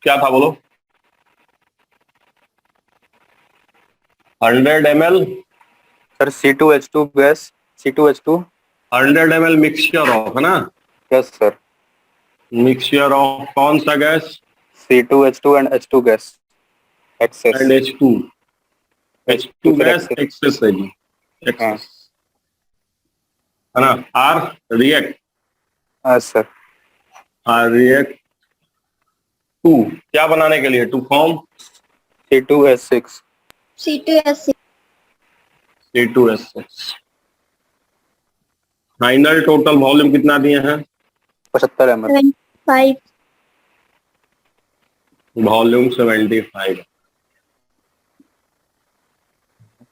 क्या था बोलो? 100 ml sir C2H2 gas, C2H2। 100 ml mixture of, है ना? Yes sir. मिक्सचर ऑफ कौन सा gas? C2H2 and H2 gas excess. And H2 sir gas excess. Excess है जी, हाँ एक्सेस, है ना? Are react, sir. Are react to, क्या बनाने के लिए? To form C2H6। C2H6। C2H6। Final total volume कितना दिए हैं? 75 ml। 5। वॉल्यूम 75।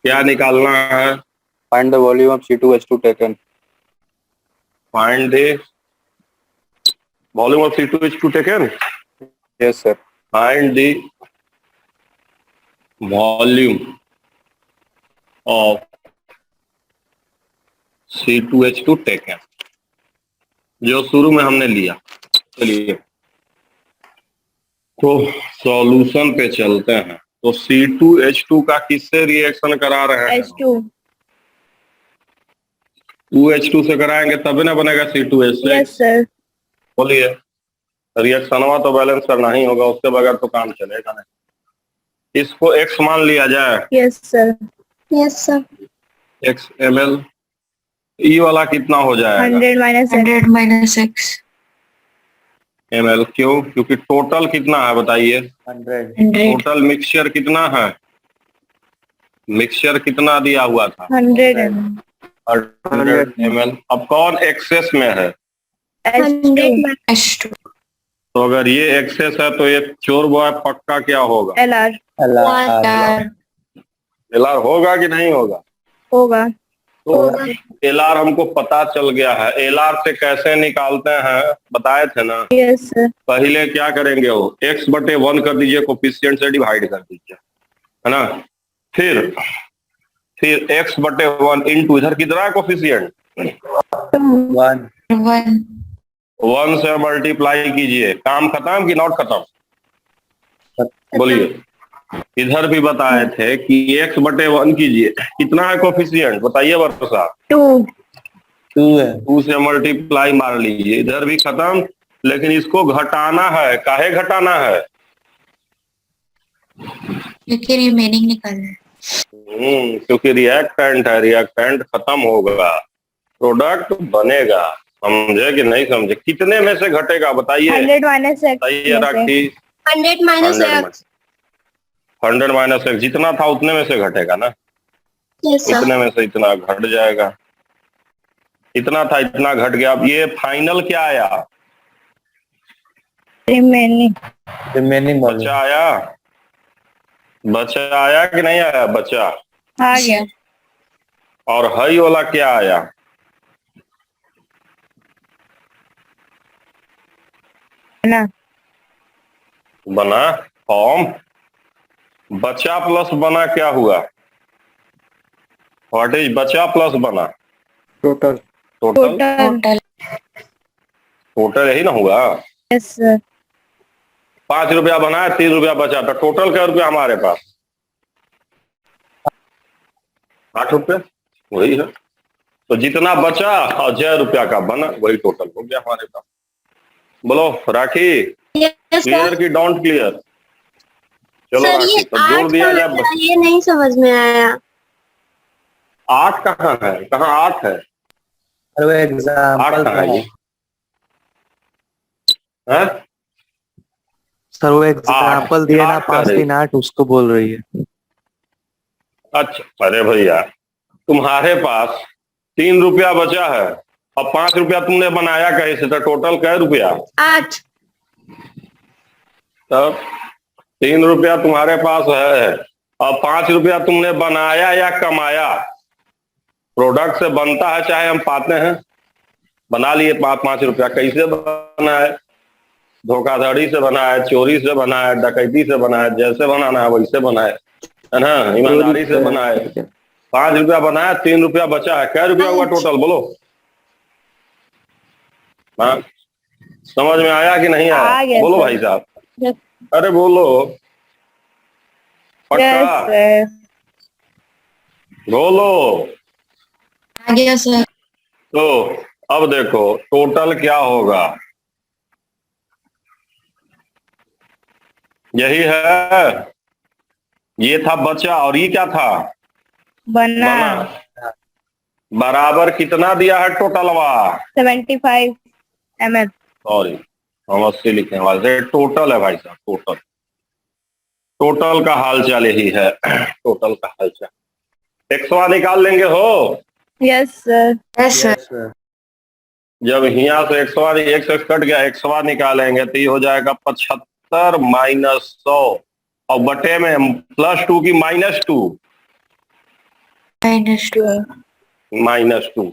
क्या निकालना है? Find the volume of C2H2 taken. Find the volume of C2H2 taken. Yes sir. Find the volume of C2H2 taken, जो शुरू में हमने लिया। चलिए तो सॉल्यूशन पे चलते हैं। तो C2H2 का किससे रिएक्शन करा रहे हैं? H2। 2H2 से कराएंगे तभी ना बनेगा C2H6। Yes sir. बोलिए, रिएक्शनवा तो बैलेंस करना ही होगा, उसके बगैर तो काम चलेगा नहीं। इसको X मान लिया जाए। Yes sir. Yes sir. X ml। ई वाला कितना हो जाएगा? 100 - X ml। क्यों? क्योंकि टोटल कितना है बताइए? 100। टोटल मिक्सचर कितना है? मिक्सचर कितना दिया हुआ था? 100 ml। 100 ml। अब कौन एक्सेस में है? H2। तो अगर ये एक्सेस है तो ये चोर बॉय पक्का क्या होगा? LR। LR होगा कि नहीं होगा? होगा। तो LR हमको पता चल गया है। LR से कैसे निकालते हैं बताए थे ना? Yes sir. पहले क्या करेंगे, वो X/1 कर दीजिए, कोफिशिएंट से डिवाइड कर दीजिए, है ना? फिर X/1 इंटू, इधर कितना है कोफिशिएंट? 1। 1 से मल्टीप्लाई कीजिए। काम खत्म कि नॉट खत्म? बोलिए। इधर भी बताए थे कि X/1 कीजिए, कितना है कोफिशिएंट बताइए वर्षा? 2 है। 2 से मल्टीप्लाई मार लीजिए, इधर भी खत्म। लेकिन इसको घटाना है, काहे घटाना है? क्योंकि रिमेनिंग निकालना है। क्योंकि रिएक्टेंट है, रिएक्टेंट खत्म होगा, प्रोडक्ट बनेगा। समझे कि नहीं समझे? कितने में से घटेगा बताइए? 100 - X। बताइए राखी। 100 - X। 100 - X जितना था उतने में से घटेगा ना? Yes sir. इतने में से इतना घट जाएगा। इतना था, इतना घट गया। अब ये फाइनल क्या आया? रिमेनिंग बचा आया? बचा आया कि नहीं आया? बचा आ गया। और हाई वाला क्या आया? ना बना फॉर्म। बचा प्लस बना क्या हुआ? व्हाट इज बचा प्लस बना? टोटल। टोटल। टोटल यही ना हुआ? Yes sir. 5 रुपया बना, 3 रुपया बचा, तो टोटल क्या रुपया हमारे पास? 8 रुपया। वही है। तो जितना बचा और 6 रुपया का बना, वही टोटल हो गया हमारे पास। बोलो राखी, क्लियर की डोंट क्लियर? चलो राखी, तो जोड़ दिया जाए। ये नहीं समझ में आया। 8 कहाँ है? कहाँ 8 है? अरे वो एग्जांपल कहाँ है? हैं? सर वो एग्जांपल दिया ना 5 3 8, उसको बोल रही है। अच्छा, अरे भैया तुम्हारे पास 3 रुपया बचा है और 5 रुपया तुमने बनाया कहीं से, तो टोटल कै रुपया? 8। तब 3 रुपया तुम्हारे पास है और 5 रुपया तुमने बनाया या कमाया? प्रोडक्ट से बनता है, चाहे हम पाते हैं। बना लिए 5 रुपया। कैसे बना है? धोखाधड़ी से बना है, चोरी से बना है, डकैती से बना है, जैसे बनाना है वैसे बनाए, है ना? ईमानदारी से बनाए। 5 रुपया बनाया, 3 रुपया बचा है, क्या रुपया हुआ टोटल? बोलो। हाँ, समझ में आया कि नहीं आया? बोलो भाई साहब। अरे बोलो, Yes, पक्का sir. बोलो। आ गया सर। तो अब देखो टोटल क्या होगा, यही है, ये था बचा और ये क्या था बना बना, बराबर कितना दिया है टोटलवा, 75 ml। सॉरी हम 80 लिखने वाले, टोटल है भाई साहब, टोटल, टोटल का हालचाल यही है, टोटल का हालचाल। 100 निकाल लेंगे हो, yes sir. Yes sir. Yes sir. जब यहाँ से 100 एक से कट गया, 100 निकालेंगे तो ये हो जाएगा 75 माइनस 100 और बटे में +2 की -2, -2।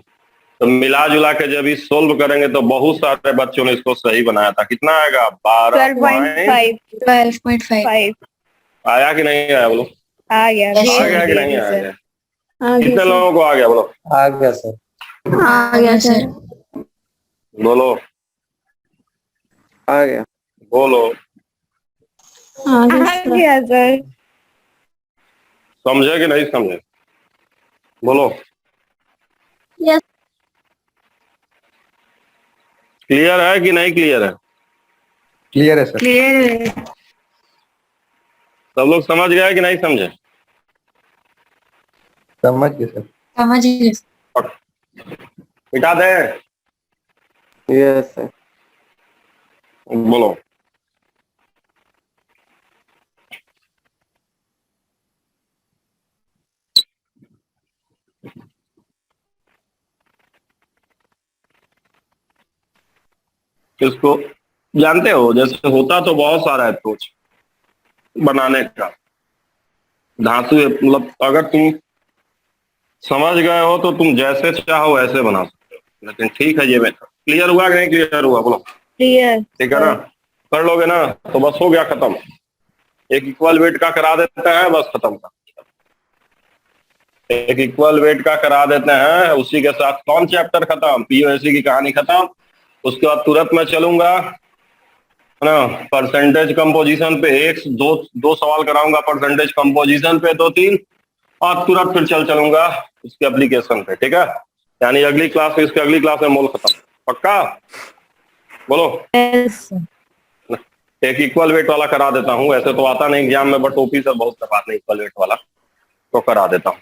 तो मिला जुला के जब इस सोल्व करेंगे तो बहुत सारे बच्चों ने इसको सही बनाया था। कितना आएगा 12.5 12.5 आया कि नहीं आया बोलो, आ गया। आ गया कि नहीं आ गया, आ गया कितने लोगों को आ गया बोलो, आ गया सर। आ गया सर। बोलो आ गया। बोलो, आ गया सर। समझे कि नहीं समझे, बोलो। यस। क्लियर है कि नहीं क्लियर है, क्लियर है सर। क्लियर है। सब लोग समझ गए कि नहीं समझे, समझ गए सर। समझ गए। मिटा दें, यस सर। बोलो। इसको जानते हो, जैसे होता तो बहुत सारा अप्रोच बनाने का, धांसू मतलब अगर तुम समझ गए हो तो तुम जैसे चाहो वैसे बना सकते हो, लेकिन ठीक है ये मेथड। क्लियर हुआ कि नहीं क्लियर हुआ बोलो, क्लियर। ठीक है ना, कर लोगे ना तो बस हो गया खत्म, एक इक्वल वेट का करा देते हैं बस खत्म का, एक इक्वल वेट का करा देते हैं, उसी के साथ कौन चैप्टर खत्म, पीओएससी की कहानी खत्म। उसके बाद तुरंत मैं चलूंगा है ना परसेंटेज कंपोजिशन पे, एक दो सवाल कराऊंगा परसेंटेज कंपोजिशन पे, 2-3, और तुरंत फिर चलूंगा उसके एप्लीकेशन पे, ठीक है। यानी अगली क्लास में, इसके अगली क्लास में मोल खत्म, पक्का बोलो। यस। एक इक्वल वेट वाला करा देता हूँ, ऐसे तो आता नहीं एग्जाम में, बट ओपी सर बहुत करवाते हैं इक्वल वेट वाला, तो करा देता हूँ,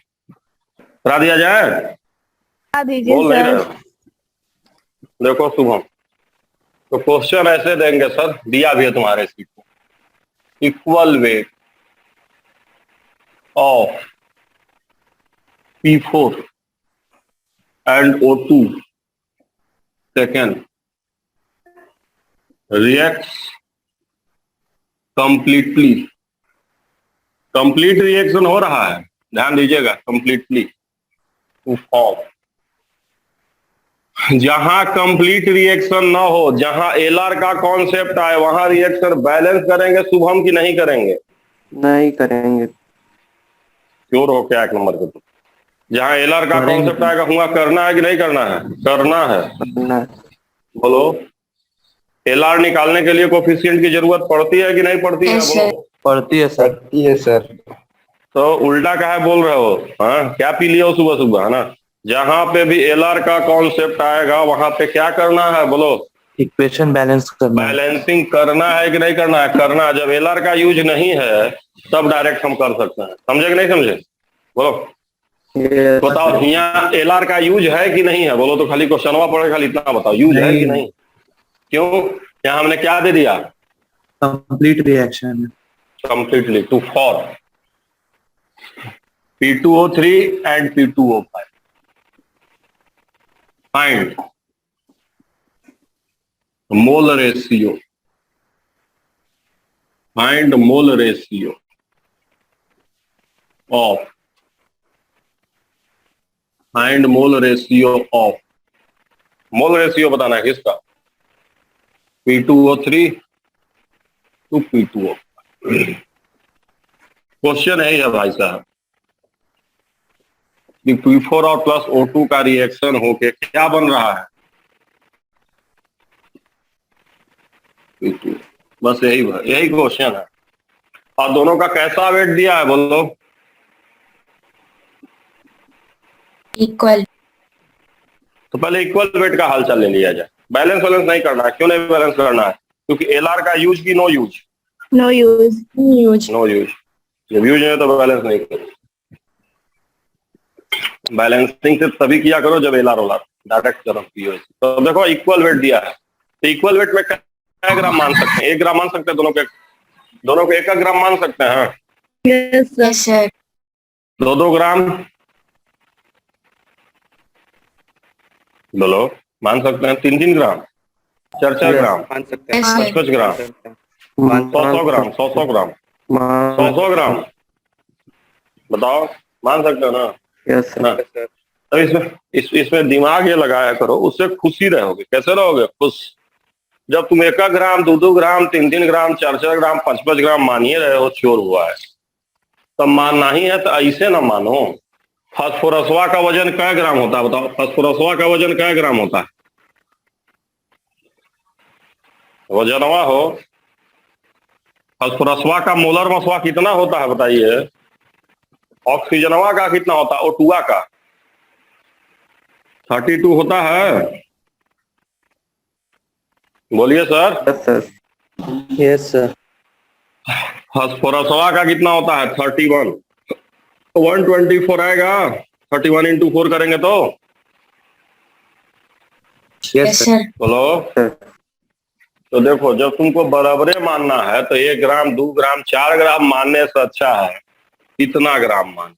करा दिया जाए, आ दीजिए बोल नहीं रहे सर। हो। देखो शुभम, तो क्वेश्चन ऐसे देंगे सर, दिया भी है तुम्हारे सीट को, equal weight of P4 and O2 second reacts completely, complete reaction हो रहा है, ध्यान दीजिएगा, कंप्लीटली टू फॉर्म, जहां कंप्लीट रिएक्शन ना हो, जहां एलआर का कॉन्सेप्ट आए वहां रिएक्शन बैलेंस करेंगे शुभम की नहीं करेंगे, नहीं करेंगे। श्योर हो क्या एक नंबर के तुम, जहां एलआर का करेंगे। कॉन्सेप्ट आएगा वहां करना है कि नहीं करना है, करना है, करना। बोलो। एलआर निकालने के लिए कोफिशिएंट की जरूरत पड़ती है कि नहीं पड़ती है, बोलो। पड़ती है सर। पड़ती है सर। तो उल्टा काहे बोल रहे हो, हाँ क्या पी लिया हो सुबह सुबह, है ना। जहां पे भी एलआर का कॉन्सेप्ट आएगा वहां पे क्या करना है, बोलो। इक्वेशन बैलेंस करना है। बैलेंसिंग करना है कि नहीं करना है, करना है। जब एलआर का यूज नहीं है तब डायरेक्ट हम कर सकते हैं, समझे कि नहीं समझे, बोलो। Yes, बताओ sir। यहाँ एलआर का यूज है कि नहीं है, बोलो। तो खाली क्वेश्चनवा पड़े, खाली इतना बताओ, यूज है कि नहीं, क्यों, यहाँ हमने क्या दे दिया, complete reaction. Completely to form P2O3 and P2O5, find mole ratio, find mole ratio of, find mole ratio of, mole ratio बताना है किसका, P2O3 टू P2O5। क्वेश्चन यही है भाई साहब कि P4 और प्लस O2 का रिएक्शन होके क्या बन रहा है, P2। बस यही क्वेश्चन है। और दोनों का कैसा वेट दिया है बोलो? इक्वल। तो पहले इक्वल वेट का हालचाल ले लिया जाए। बैलेंस नहीं करना है। क्यों नहीं बैलेंस करना है? क्योंकि एलआर का यूज की no use? No use. Use. No use. जब यूज है तो बैलेंस नहीं करो। बैलेंसिंग से तभी किया करो जब एलआर ओलआर डायरेक्ट करो पीओएस। तो देखो इक्वल वेट दिया है, तो इक्वल वेट में क्या ग्राम मान सकते हैं? 1 ग्राम मान सकते हैं। दोनों को 1 ग्राम मान सकते हैं। Yes sir. 2 ग्राम बोलो मान सकते हैं। 3 ग्राम, 4 ग्राम, मान सकते हैं। 5 ग्राम, 100 ग्राम, 100 ग्राम, 100 ग्राम, बताओ मान सकते हो ना? यस ना? तो इसमें दिमाग ये लगाया करो, उससे खुशी रहोगे। कैसे रहोगे? खुश। जब तुम 1 ग्राम, 2 ग्राम, 3 ग्राम, 4 ग्राम, 5 ग्राम मानिए रहे हो चोर हुआ है, तब मानना ही है। तो ऐसे ना मानो। फास्फोरसवा का वजन क्या ग्राम होता है बताओ? फास्फोरसवा का वजन क्या ग्राम होता है? वजनवा हो। फास्फोरसवा का मोलर मसवा कितना होता है बताइए? ऑक्सीजनवा का कितना होता है? O2 का 32 होता है। बोलिए सर। Yes sir. फास्फोरसवा का कितना होता है? 31। 124 आएगा। 31 इंटू 4 करेंगे तो यस सर। बोलो। तो देखो, जब तुमको बराबरे मानना है तो 1 ग्राम, 2 ग्राम, 4 ग्राम मानने से अच्छा है इतना ग्राम मान।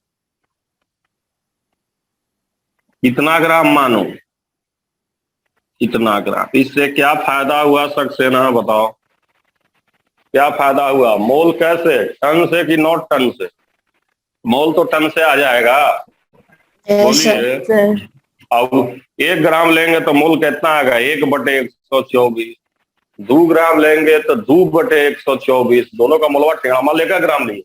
इतना ग्राम मानो, इतना ग्राम। इससे क्या फायदा हुआ सक्सेना? बताओ क्या फायदा हुआ? मोल कैसे? टन से कि नॉट टन से? मोल तो टन से आ जाएगा। बोलिए। सर। अब 1 ग्राम लेंगे तो मोल कितना आएगा? 1/124। 2 ग्राम लेंगे तो 2/124। दोनों का मोलवा टेढ़ा। मान लेकर ग्राम लिए।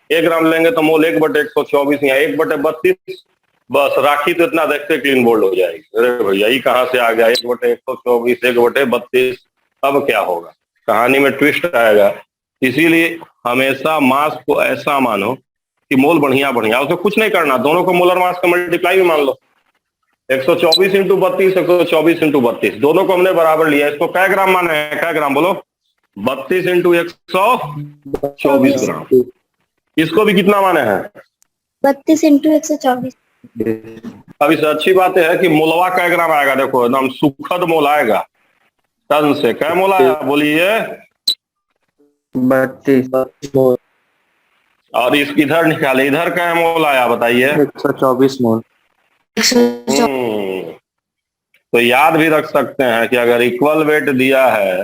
1 ग्राम लेंगे तो मोल 1/124 या 1/32। बस राखी तो इतना देखते क्लीन बोल्ड हो जाएगी। अरे भैया ये कहाँ से आ गया 1/124, 1/32? अब क्या होगा? कहानी में ट्विस्ट आएगा। इसीलिए हमेशा मास को ऐसा मानो कि मोल बढ़िया बढ़िया, उसे कुछ नहीं करना। दोनों को मोलर मास का मल्टीप्लाई भी मान लो। 124 इंटू 32, 124 इंटू 32, दोनों को हमने बराबर लिया। इसको क्या ग्राम माने हैं? क्या ग्राम बोलो? 32 इंटू 124 ग्राम। इसको भी कितना माने हैं? 32 इंटू 124। अब इससे अच्छी बात है कि मोलवा क्या ग्राम आएगा? देखो एकदम सुखद मोल आएगा। टन से क्या मोल आया? बोलिए। 32 और इस इधर निकाले, इधर क्या मोल आया बताइए? 124 मोल। तो याद भी रख सकते हैं कि अगर इक्वल वेट दिया है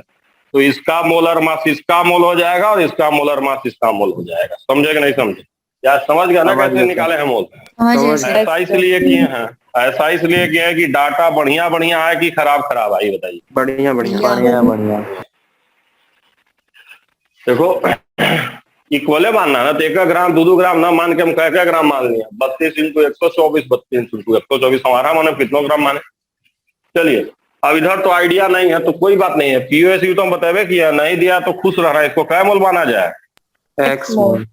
तो इसका मोलर मास इसका मोल हो जाएगा और इसका मोलर मास इसका मोल हो जाएगा। समझे कि नहीं समझे? या समझ गया ना कैसे निकाले हैं मोल? ऐसा इसलिए किए हैं, ऐसा इसलिए किए हैं कि डाटा बढ़िया बढ़िया आए कि खराब खराब आई? बताइए। बढ़िया बढ़िया। देखो इक्वले मानना है ना, तो 1 ग्राम, 2 ग्राम ना मान के हम क्या ग्राम मान लिया? 32 इंटू 124, 32 इंटू 124 हमारा माने कितना ग्राम माने? चलिए, अब इधर तो आइडिया नहीं है तो कोई बात नहीं है। पीओएस तो हम बतावे किया, नहीं दिया तो खुश रहना। इसको क्या मोल माना जाए? एक्स मोल।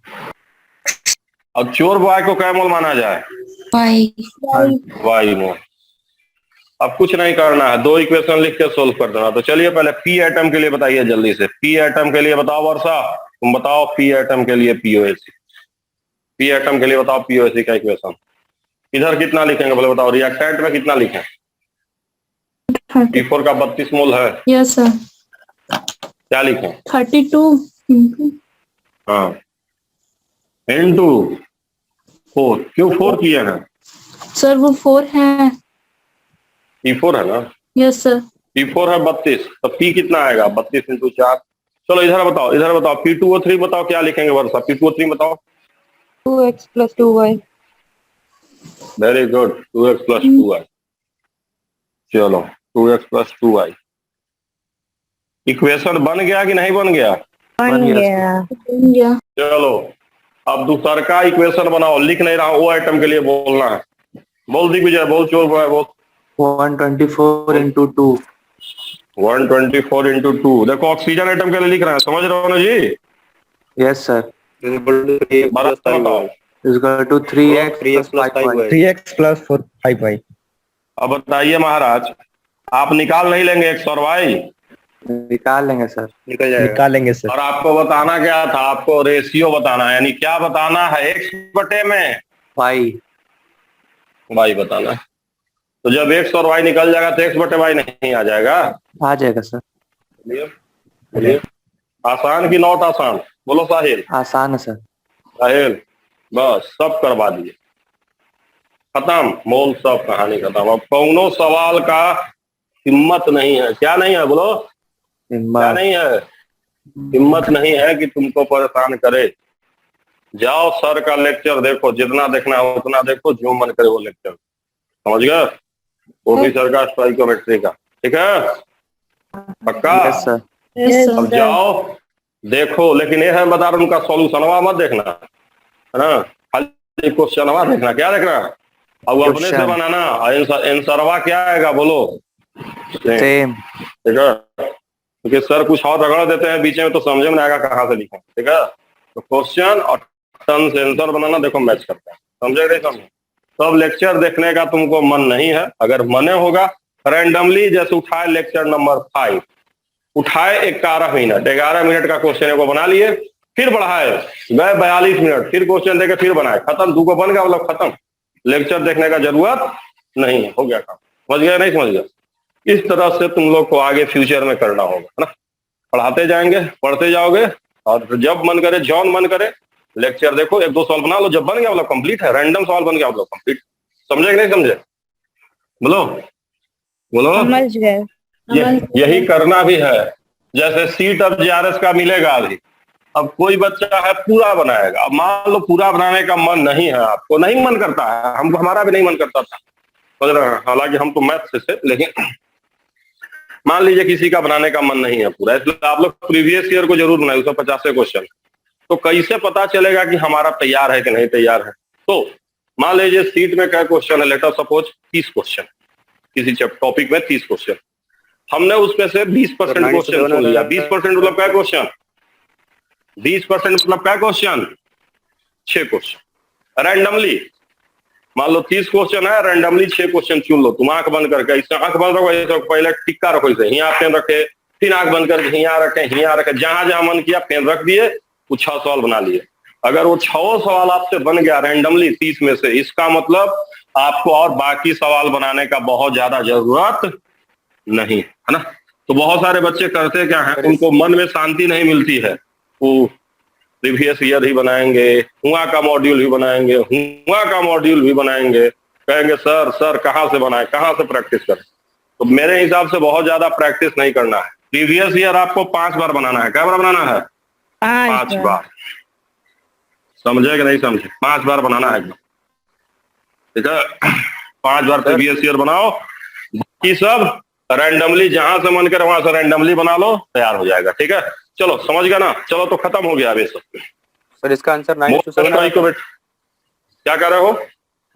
और चोर बॉय को क्या मोल माना जाए? वाई मोल। अब कुछ नहीं करना है, 2 इक्वेशन लिख के सोल्व कर देना। तो चलिए पहले पी एटम के लिए बताइए जल्दी से। पी एटम के लिए बताओ वर्षा, तुम बताओ पी एटम के लिए पीओएसी। पी एटम के लिए बताओ पीओएसी का इक्वेशन। इधर कितना लिखेंगे बोले बताओ? रिएक्टेंट में कितना लिखें? P4 का 32 मोल है। Yes sir. क्या लिखें? 32 हाँ इंटू 4। क्यों 4 किए हैं? सर वो 4 है। P4 है ना? Yes sir. P4 है 32, तो P कितना आएगा? 32 इंटू 4। चलो इधर बताओ P2O3 बताओ क्या लिखेंगे वर्षा? P2O3 बताओ। 2x + 2y। Very good, 2x + 2y। चलो 2x + 2y इक्वेशन बन गया कि नहीं बन गया? बन गया। चलो अब दूसरा का इक्वेशन बनाओ। लिख नहीं रहा, वो आइटम के लिए बोलना है। बोल दिग्विजय, बोल चोर बॉय, बोल। 124 इंटू 2। 124 into 2, देखो ऑक्सीजन एटम के लिए लिख रहे हैं, समझ रहे हो ना जी? Yes, sir. बराबर बताओ। Is equal to 3x 3x plus plus 5y. 3x plus 5y. अब बताइए महाराज, आप निकाल नहीं लेंगे एक्स और वाई? निकाल लेंगे सर। निकाल लेंगे सर। और आपको बताना क्या था? आपको रेशियो बताना है, यानी क्या बताना है? एक्स बटे में y. वाई बताना है। तो जब एक्स और वाई निकल जाएगा तो एक्स बटे वाई नहीं आ जाएगा? आ जाएगा सर। बोलिए, आसान की नॉट आसान? बोलो साहिल। आसान है सर। साहिल, बस सब करवा दिए, खत्म, मोल सब कहानी खत्म। अब कौनो सवाल का हिम्मत नहीं है, क्या नहीं है बोलो? क्या नहीं है? हिम्मत नहीं है कि तुमको परेशान करे। जाओ सर का लेक्चर देखो, जितना देखना है उतना देखो, जो मन करे वो लेक्चर, समझ गए? वो भी सर का स्टोइकोमेट्री का, ठीक है? पक्का? Yes, sir. Yes, अब sir. जाओ देखो, लेकिन ये है बता रहा हूं, उनका सॉल्यूशनवा मत देखना, है ना? खाली क्वेश्चनवा देखना। क्या देखना? अब अपने से Question. बनाना। आंसरवा क्या आएगा बोलो? Same. ठीक है, क्योंकि सर कुछ और रगड़ देते हैं बीच में तो समझ में नहीं आएगा कहाँ से लिखें, ठीक है? तो क्वेश्चन और टर्न से आंसर बनाना देखो मैच करते हैं, समझे नहीं समझे? तो अब लेक्चर देखने का तुमको मन नहीं है, अगर मने होगा रैंडमली, जैसे उठाए लेक्चर नंबर 5, उठाए 11 मिनट का क्वेश्चन को बना लिए, फिर बढ़ाए गए 42 मिनट, फिर क्वेश्चन देके फिर बनाए, खत्म, 2 को बन गया, मतलब खत्म। लेक्चर देखने का जरूरत नहीं है, हो गया काम। समझ गया नहीं समझ गया? इस तरह से तुम लोग को आगे फ्यूचर में करना होगा, है ना? पढ़ाते जाएंगे, पढ़ते जाओगे, और जब मन करे, जौन मन करे लेक्चर देखो, 1-2 सवाल बना लो, जब बन गया मतलब कंप्लीट है, रैंडम सवाल बन गया मतलब कंप्लीट। समझे कि नहीं समझे? बोलो बोलो। समझ गए। यही करना भी है। जैसे सीट अब जीआरएस का मिलेगा अभी, अब कोई बच्चा है पूरा बनाएगा, अब मान लो पूरा बनाने का मन नहीं है, आपको नहीं मन करता है, हमको, हमारा भी नहीं मन करता था, समझ रहे हैं? हालांकि हम तो मैथ से, लेकिन मान लीजिए किसी का बनाने का मन नहीं है पूरा, इसलिए आप लोग प्रीवियस ईयर को जरूर बनाए, उसका 50 क्वेश्चन। तो कैसे पता चलेगा कि हमारा तैयार है कि नहीं तैयार है? तो मान लीजिए सीट में क्या क्वेश्चन है, लेट अस सपोज 30 क्वेश्चन, किसी टॉपिक में 30 क्वेश्चन, हमने उसमें से 20% क्वेश्चन चुन लिया। 20% मतलब क्या क्वेश्चन? 20% मतलब क्या क्वेश्चन? 6 question randomly. मान लो 30 क्वेश्चन है, रैंडमली 6 क्वेश्चन चुन लो तुम, आंख बंद करके। इससे आंख बंद रखो, ऐसे पहले टिक्का रखो, इसे हिया पेन रखे, फिर आंख बंद करके हिया रखे, जहां जहां मन किया पेन रख दिए, वो 6 सवाल बना लिए। अगर वो 6 सवाल आपसे बन गया रैंडमली 30 में से, इसका मतलब आपको और बाकी सवाल बनाने का बहुत ज्यादा जरूरत नहीं है ना? तो बहुत सारे बच्चे करते क्या है, उनको मन में शांति नहीं मिलती है, वो प्रीवियस ईयर ही बनाएंगे, हुआ का मॉड्यूल भी बनाएंगे, हुआ का मॉड्यूल भी बनाएंगे, कहेंगे सर सर कहाँ से बनाए, कहाँ से प्रैक्टिस करें? तो मेरे हिसाब से बहुत ज्यादा प्रैक्टिस नहीं करना है। प्रीवियस ईयर आपको 5 बार बनाना है। क्या बार बनाना है? 5 बार। समझे कि नहीं समझे? 5 बार बनाना है, ठीक है? 5 बार प्रीवियस ईयर बनाओ, बाकी सब रैंडमली जहां से मन करे वहां से रैंडमली बना लो, तैयार हो जाएगा, ठीक है? चलो समझ गया ना? चलो तो खत्म हो गया अभी सब। सर इसका आंसर 9:7 क्या कर रहे हो?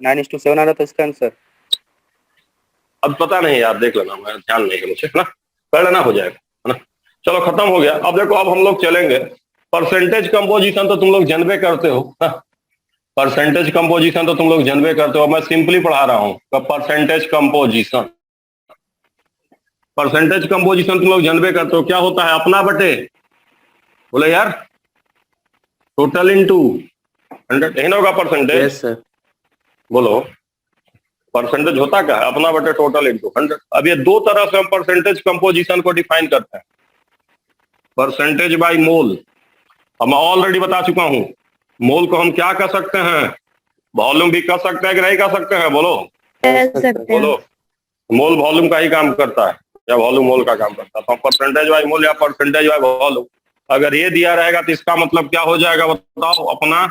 9:7 आ रहा था इसका आंसर। अब पता नहीं यार, देख लेना, मैं ध्यान नहीं है मुझे, ना कर लेना, हो जाएगा, है ना? चलो खत्म हो गया। अब देखो, अब हम लोग चलेंगे परसेंटेज कंपोजिशन, तो तुम लोग जनबे करते हो ना? परसेंटेज कंपोजिशन तो तुम लोग जनबे करते हो। मैं सिंपली पढ़ा रहा हूँ, परसेंटेज कंपोजिशन, परसेंटेज कंपोजिशन तुम लोग जनबे करते हो। क्या होता है? अपना बटे, बोले यार, टोटल इनटू 100, यही ना होगा परसेंटेज? Yes, sir. बोलो, परसेंटेज होता क्या है? अपना बटे टोटल इनटू 100। अब ये 2 तरह से हम परसेंटेज कंपोजिशन को डिफाइन करते हैं। परसेंटेज बाय मोल, अब मैं ऑलरेडी बता चुका हूं, मोल को हम क्या कर सकते हैं? वॉल्यूम भी कर सकते हैं कि नहीं कर सकते हैं? बोलो बोलो। मोल वॉल्यूम का ही काम करता है या वॉल्यूम मोल का काम करता है? तो परसेंटेज बाय मोल या परसेंटेज बाय वॉल्यूम, अगर ये दिया रहेगा तो इसका मतलब क्या हो जाएगा बताओ? अपना,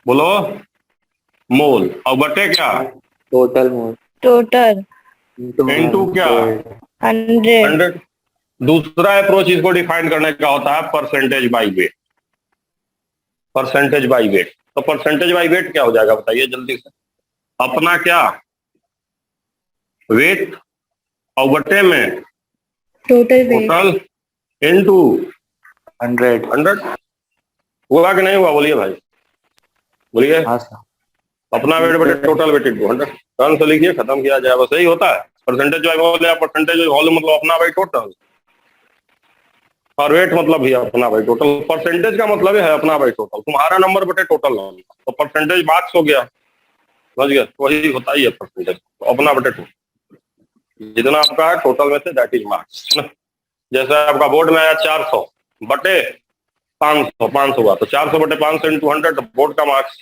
बोलो, मोल, और बटे क्या? Total more. टोटल इनटू क्या? 100। 100। दूसरा अप्रोच इसको डिफाइन करने का होता है percentage by weight. Percentage by weight, तो परसेंटेज बाय वेट क्या हो जाएगा बताइए जल्दी से? अपना क्या? वेट और बटे में total weight टोटल इनटू 100। 100 हुआ कि नहीं हुआ? बोलिए भाई, बोलिए। हाँ सर। अपना वेट बटे टोटल वेट इनटू 100, टर्न से लिखिए, खत्म किया जाए, बस यही होता है। परसेंटेज वॉल्यूम, परसेंटेज वॉल्यूम मतलब अपना बाई टोटल, और वेट मतलब भी अपना बाई टोटल। परसेंटेज का मतलब है अपना बाई टोटल, तुम्हारा नंबर बटे टोटल नंबर, तो परसेंटेज मार्क्स हो गया, समझ गया? वही होता ही है परसेंटेज, तो अपना बटे टोटल, जितना आपका है टोटल में से दैट इज मार्क्स। जैसे आपका बोर्ड में आया 400 बटे 500, 500 हुआ तो 400 बटे 500 इंटू 100 बोर्ड का मार्क्स।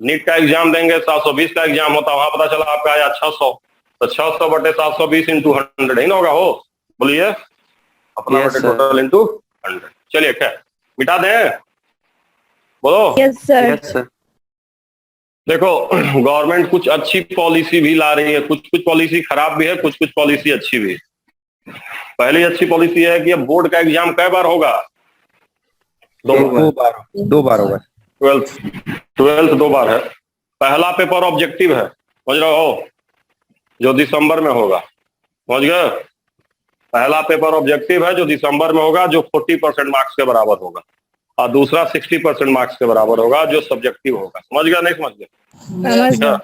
नीट का एग्जाम देंगे, 720 का एग्जाम होता, वहां पता चला आपका आया 600, तो 600 बटे 720 इंटू 100 ही ना होगा? हो, बोलिए, अपना Yes, बटे sir. Total into 100। चलिए खैर, मिटा दें, बोलो। yes sir yes sir. देखो, गवर्नमेंट कुछ अच्छी पॉलिसी भी ला रही है, कुछ कुछ पॉलिसी खराब भी है, कुछ कुछ पॉलिसी अच्छी भी है। पहली अच्छी पॉलिसी है कि अब बोर्ड का एग्जाम कै बार होगा? 2 बार। 2 बार होगा। 12th 2 बार है। पहला पेपर ऑब्जेक्टिव है, समझ रहे हो, जो दिसंबर में होगा, समझ गए? पहला पेपर ऑब्जेक्टिव है जो दिसंबर में होगा, जो 40% मार्क्स के बराबर होगा, और दूसरा 60% मार्क्स के बराबर होगा, जो सब्जेक्टिव होगा। समझ गया नहीं समझ गए? समझ ठीक है।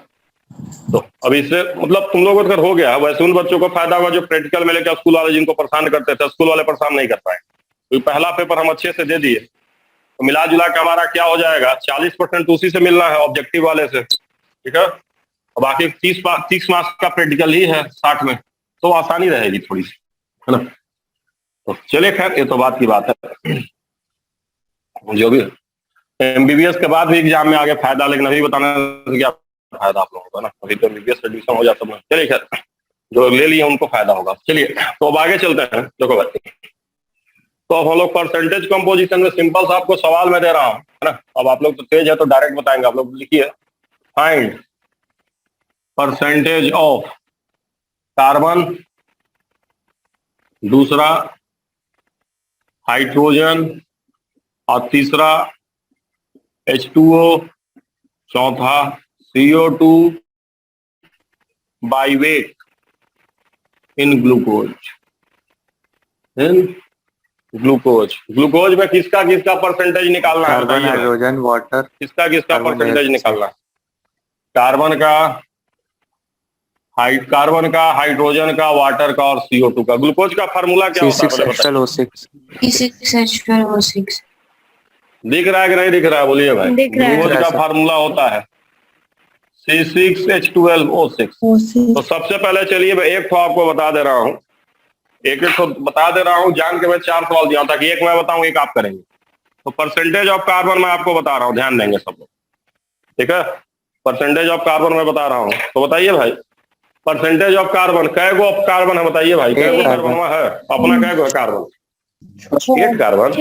तो अब इससे मतलब तुम लोगों को हो गया, वैसे उन बच्चों को फायदा होगा जो प्रैक्टिकल में लेकर स्कूल वाले जिनको परेशान करते थे, स्कूल वाले परेशान नहीं कर पाए, क्योंकि पहला पेपर हम अच्छे से दे दिए, तो मिला जुला के हमारा क्या हो जाएगा, 40% उसी से मिलना है, ऑब्जेक्टिव वाले से, ठीक है। और बाकी 30 मार्क्स का प्रैक्टिकल ही है 60 में, तो आसानी रहेगी थोड़ी सी, है ना? तो चलिए खैर, ये तो बात की बात है, जो भी एमबीबीएस के बाद भी एग्जाम में आगे फायदा, लेकिन अभी बताना क्या फायदा आप लोगों को ना, अभी तो एमबीबीएस एडमिशन हो जाता है। चलिए खैर, जो ले लिए उनको फायदा होगा। चलिए तो अब आगे चलते हैं। देखो भाई, तो अब हम लोग परसेंटेज कंपोजिशन में सिंपल सा आपको सवाल मैं दे रहा हूँ, है ना? अब आप लोग तो तेज है तो डायरेक्ट बताएंगे, आप लोग लिखिए, फाइंड परसेंटेज ऑफ कार्बन, दूसरा हाइड्रोजन, और तीसरा H2O, चौथा CO2 by wait in glucose. Glucose में किसका किसका परसेंटेज निकालना है? कार्बन, बताइए, हाइड्रोजन, वाटर, किसका किसका कार्बन परसेंटेज डाइऑक्साइड। निकालना है? कार्बन का, हाइड्रोजन का, वाटर का और CO2 का। ग्लूकोज का फार्मूला क्या होता है पहले बताइए? C6H12O6। C6H12O6 दिख रहा है कि नहीं दिख रहा है? बोलिए भाई। दिख रहा है। ग्लूकोज का फार्मूला होता है C6H12O6। तो सबसे पहले चलिए मैं एक तो आपको बता दे रहा हूँ, एक तो बता दे रहा हूँ, जान के मैं 4 सवाल दिया था कि एक मैं बताऊं एक आप करेंगे। तो परसेंटेज ऑफ कार्बन मैं आपको बता रहा हूँ, ध्यान देंगे सब लोग, ठीक है? परसेंटेज ऑफ कार्बन मैं बता रहा हूँ, तो बताइए भाई, परसेंटेज ऑफ कार्बन, कै गो ऑफ कार्बन है? बताइए भाई, कै गो कार्बन है अपना? कै गो है कार्बन? 8 कार्बन।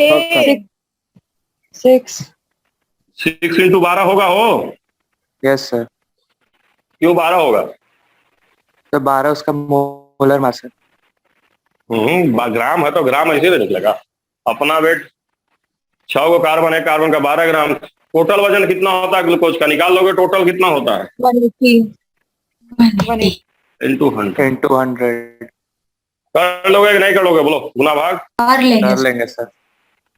6 इंटू 12 होगा, हो? Yes sir. क्यों 12 होगा? तो 12 उसका मोलर मास है। ग्राम है तो ग्राम ऐसे नहीं निकलेगा। अपना वेट 6 गो कार्बन है, कार्बन का 12 ग्राम। टोटल वजन कितना होता है ग्लूकोज का? निकाल लोगे टोटल कितना होता है? 180 इंटू 100 × 100। कर लोगे कि नहीं कर लोगे? बोलो, गुना भाग कर लेंगे सर।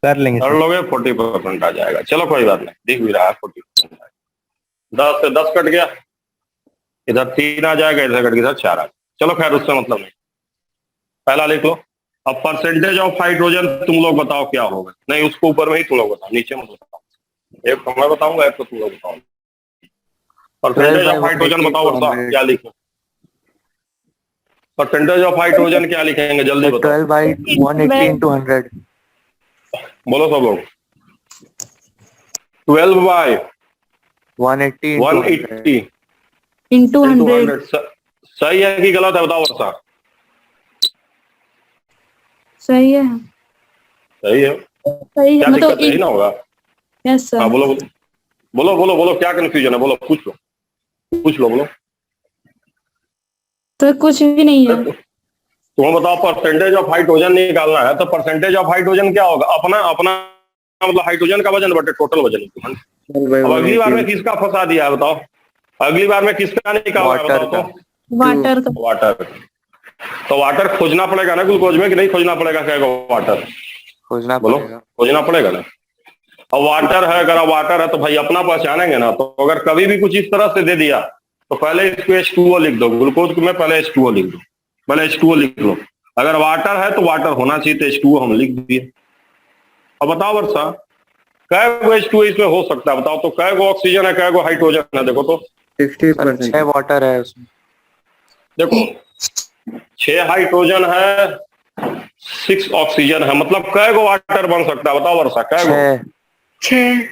कर लेंगे कर सर। लोगे, 40% आ जाएगा। चलो कोई बात नहीं, दिख भी रहा है 40%। 10 से 10 कट गया, इधर 3 आ जाएगा, इधर कट गया, इधर 4 आ जाएगा। चलो खैर, उससे मतलब नहीं, पहला लिख लो। अब परसेंटेज ऑफ हाइड्रोजन तुम लोग बताओ क्या होगा? नहीं, उसको ऊपर में ही तुम लोग बताओ, नीचे मत बताओ। एक तो मैं बताऊंगा, एक तो तुम लोग बताओ। परसेंटेज ऑफ हाइड्रोजन बताओ वर्षा, क्या लिखें? परसेंटेज ऑफ हाइड्रोजन क्या लिखेंगे? जल्दी बताओ। 12/180 × 100। बोलो सब लोग। 12/180 180 into into 100 100 सही है कि गलत है? बताओ वर्षा। सही है सही है। क्या मतलब दिक्कत है? ना होगा। यस हाँ सर बोलो बोलो बोलो बोलो बोलो, क्या कंफ्यूजन है? बोलो, पूछ लो बोलो। तो कुछ भी नहीं है। तुम बताओ, परसेंटेज ऑफ हाइड्रोजन निकालना है, तो परसेंटेज ऑफ हाइड्रोजन क्या होगा? अपना अपना मतलब हाइड्रोजन का वजन बटे टोटल वजन। अब अगली बार में किसका फंसा दिया है बताओ? अगली बार में किसका निकालना है बताओ तो? वाटर का वाटर। तो वाटर खोजना पड़ेगा ना ग्लूकोज में, कि नहीं खोजना पड़ेगा? कहेगा वाटर, खोजना बोलो, पड़ेगा। खोजना पड़ेगा ना। और वाटर है, अगर वाटर है तो भाई अपना पहचानेंगे ना। तो अगर कभी भी कुछ इस तरह से दे दिया तो पहले इसको H2O लिख दो, ग्लूकोज में पहले H2O लिख दो, पहले H2O लिख लो। अगर वाटर है तो वाटर होना चाहिए, तो H2O हम लिख दिए। अब बताओ वर्षा, कै गो H2O इसमें हो सकता है? बताओ तो, कै गो ऑक्सीजन है, कै गो हाइड्रोजन है? देखो तो, 60%। 6 वाटर है उसमें। देखो 6 हाइड्रोजन है, 6 ऑक्सीजन है, मतलब कै गो वाटर बन सकता है? बताओ वर्षा, कै गो? 6।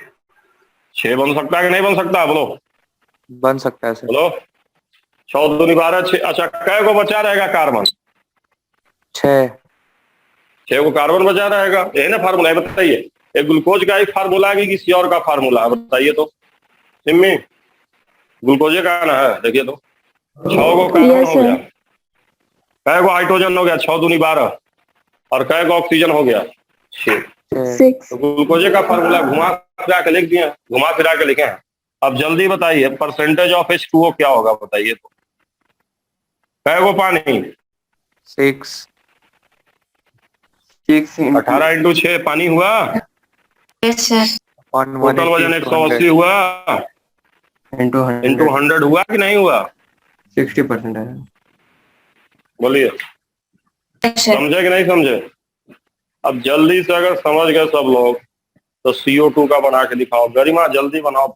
6 बन सकता है कि नहीं बन सकता है? बोलो, बन सकता है सर। बोलो। 6 दूनी 12, 6। अच्छा, कै गो बचा रहेगा कार्बन? 6। 6 गो कार्बन बचा रहेगा, यही ना फार्मूला है? बताइए, एक ग्लूकोज का ही फार्मूला है कि किसी और का फार्मूला है? बताइए तो सिम्मी, ग्लूकोज का ना है? देखिए तो, 6 गो कार्बन यस हो सर। गया, कै गो हाइड्रोजन हो गया? 6 दूनी 12, और कै गो ऑक्सीजन हो गया? 6। 6। तो ग्लूकोज का फार्मूला घुमा फिरा के लिख दिए, घुमा फिरा के लिखे हैं। अब जल्दी बताइए, परसेंटेज ऑफ H2O क्या होगा? बताइए तो, कै गो पानी? 6। 18 इंटू 6 पानी हुआ। Yes sir. टोटल वजन 180 हुआ, इंटू 100 हुआ कि नहीं हुआ? 60% है। बोलिए, समझे कि नहीं समझे? अब जल्दी से अगर समझ गए सब लोग तो CO2 का बना के दिखाओ। गरिमा जल्दी बनाओ,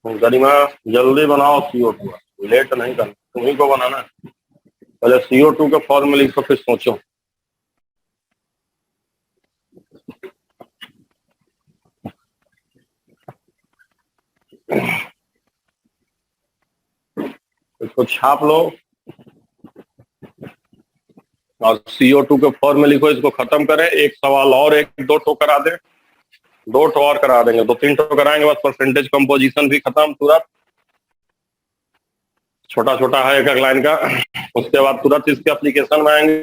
तुम गरिमा जल्दी बनाओ CO2, लेट नहीं करना, तुम्ही को बनाना है। पहले CO2 के फॉर्मूले को फिर सोचो। इसको छाप लो और CO2 के फॉर्मूले को इसको खत्म करें। एक सवाल और, एक दो ठो करा दे, 2 ठो और करा देंगे, 2-3 ठो कराएंगे बस। परसेंटेज कंपोजिशन भी खत्म तुरंत, छोटा छोटा है एक एक लाइन का। उसके बाद तुरंत इसके एप्लीकेशन में आएंगे।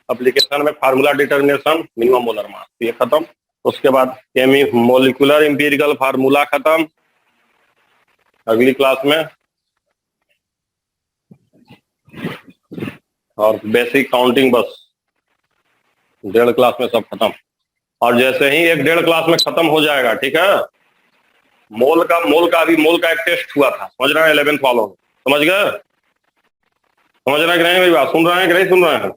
एप्लीकेशन में formula determination, minimum molar mass, ये खत्म। उसके बाद केमी मोलिकुलर एम्पिरिकल फार्मूला खत्म अगली क्लास में, और बेसिक काउंटिंग बस 1.5 क्लास में सब खत्म। और जैसे ही 1-1.5 क्लास में खत्म हो जाएगा, ठीक है, मोल का एक टेस्ट हुआ था, समझ रहे हैं? 11th वालों, समझ गए? समझ रहे हैं कि नहीं? मेरी बात सुन रहे हैं कि नहीं सुन रहे हैं?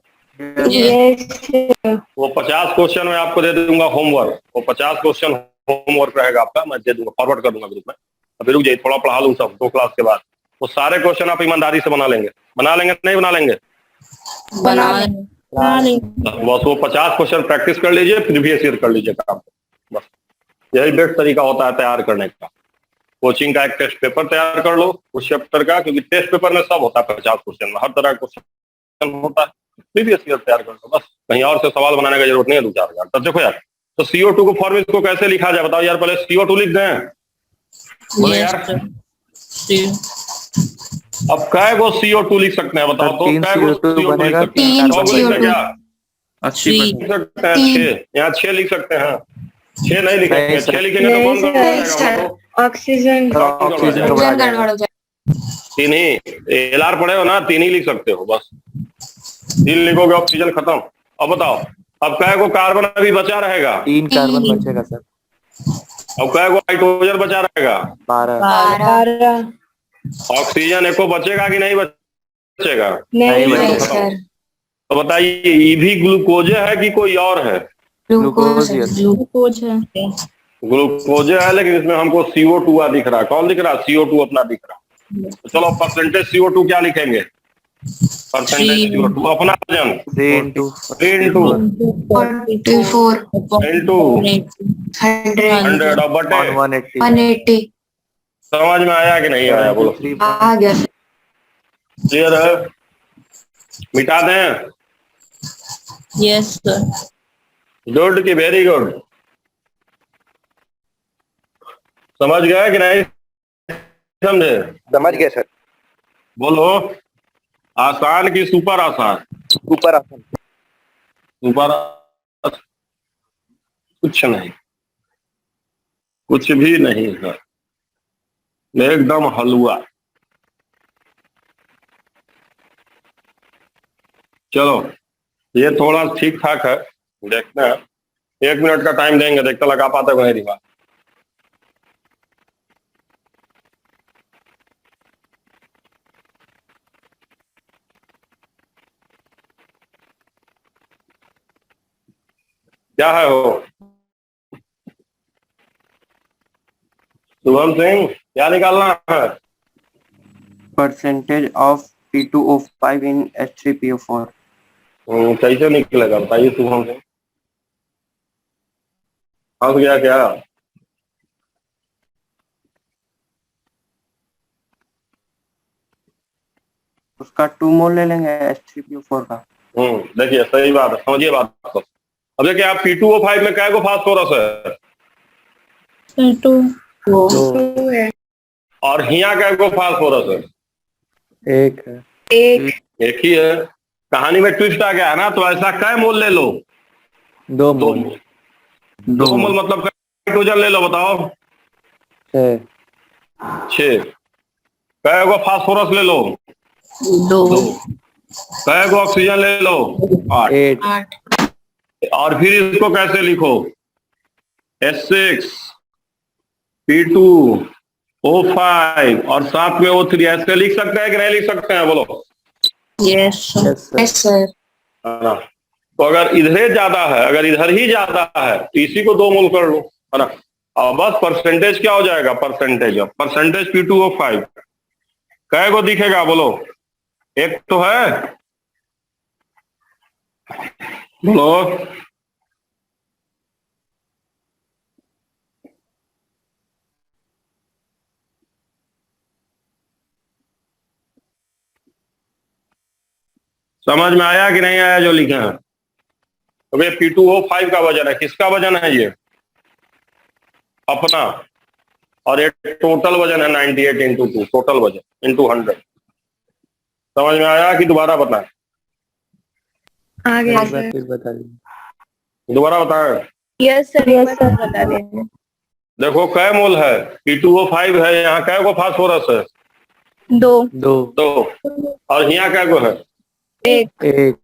वो 50 क्वेश्चन मैं आपको दे दूंगा होमवर्क, वो 50 क्वेश्चन होमवर्क रहेगा आपका, मैं दे दूंगा, फॉरवर्ड कर दूंगा ग्रुप में। अभी रुक जाइए, थोड़ा पढ़ा लूं सब 2 क्लास के बाद। वो सारे क्वेश्चन आप ईमानदारी से बना लेंगे, बना लेंगे नहीं बना लेंगे? बस वो 50 क्वेश्चन प्रैक्टिस कर लीजिए, प्रीवियस ईयर कर लीजिए काम, बस यही बेस्ट तरीका होता है तैयार करने का। कोचिंग का एक टेस्ट पेपर तैयार कर लो उस चैप्टर का, क्योंकि टेस्ट पेपर में सब होता है 50 क्वेश्चन में, हर तरह का क्वेश्चन होता है। प्रीवियस ईयर तैयार कर लो, बस कहीं और से सवाल बनाने की जरूरत नहीं है 2-4 हजार। तो देखो यार, तो CO2 को फॉर्मूले को कैसे लिखा जाए बताओ यार? पहले CO2 लिख दें, बोले यार। अब कै गो CO2 लिख सकते हैं बताओ तो? कै गो CO2 लिख सकते हैं? 6 गो लिख सकते क्या? 80 लिख सकते हैं, 6 यहाँ 6 लिख सकते हैं। 6 नहीं लिखेंगे, 6 लिखेंगे तो कौन जाएगा? ऑक्सीजन गड़बड़ हो जाएगा। 3 ही LR पढ़े हो ना, 3 ही लिख सकते हो, बस 3 लिखोगे, ऑक्सीजन खत्म। अब बताओ, अब कै गो कार्बन अभी बचा रहेगा? 3 कार्बन बचेगा सर। अब कै गो हाइड्रोजन बचा रहेगा? 12। ऑक्सीजन एको बचेगा कि नहीं बचेगा? नहीं बचेगा। तो बताइए, ये भी ग्लूकोज है कि कोई और है? ग्लूकोज है। ग्लूकोज है, लेकिन इसमें हमको CO2 दिख रहा है। कौन दिख रहा है? CO2 अपना दिख रहा है। तो चलो परसेंटेज CO2 क्या लिखेंगे? परसेंटेज CO2 अपना वजन 3 इंटू 100 और बटे 180। समझ में आया कि नहीं आया? बोलो, आ गया। क्लियर है? मिटा दें? Yes sir. गुड की वेरी गुड। समझ गए कि नहीं समझे? समझ गए सर। बोलो, आसान की सुपर आसान? ऊपर आसान। सुपर कुछ नहीं, कुछ भी नहीं है, एकदम हलवा। चलो ये थोड़ा ठीक ठाक है, देखते हैं। 1 मिनट का टाइम देंगे, देखते लगा पाते को नहीं दिमाग। क्या है वो शुभम सिंह, क्या निकालना है? percentage of P2O5 in H3PO4. कैसे निकलेगा बताइए शुभम सिंह। फंस गया क्या? उसका 2 मोल ले लेंगे H3PO4 का। देखिए सही बात है, समझिए बात को। अब देखिए आप P2O5 में क्या को फास्फोरस है? सर 2 दो है। और हिया क्या को फास्फोरस है? एक है। एक ही है। कहानी में ट्विस्ट आ गया है ना, तो ऐसा कै मोल ले लो? दो दो मोल। मोल। दो मोल मतलब हाइड्रोजन ले लो, बताओ। 6 6। कै को फास्फोरस ले लो? 2 2। कै को ऑक्सीजन ले लो? 8। 8 8 और फिर इसको कैसे लिखो? H6 P2 O5 और साथ में O3 ऐसे लिख सकते हैं कि नहीं लिख सकते हैं, बोलो। Yes sir. है ना? तो अगर इधर ज्यादा है, अगर इधर ही ज्यादा है तो इसी को 2 मोल कर लो, है ना? अब बस परसेंटेज क्या हो जाएगा? परसेंटेज P2O5 कै को दिखेगा, बोलो। एक तो है, बोलो। समझ में आया कि नहीं आया जो लिखे हैं? तो ये P2O5 का वजन है। किसका वजन है ये? अपना। और ये टोटल वजन है 98 इंटू 2, टोटल वजन इंटू 100। समझ में आया कि दोबारा बताएं? आ गया एक बार सर। फिर बता दीजिए। दोबारा बताएं। यस सर, एक बार बता दें। देखो कै मोल है? P2O5 है, यहाँ कै को फास्फोरस है? 2 दो। तो और यहाँ कै को है? 1 एक।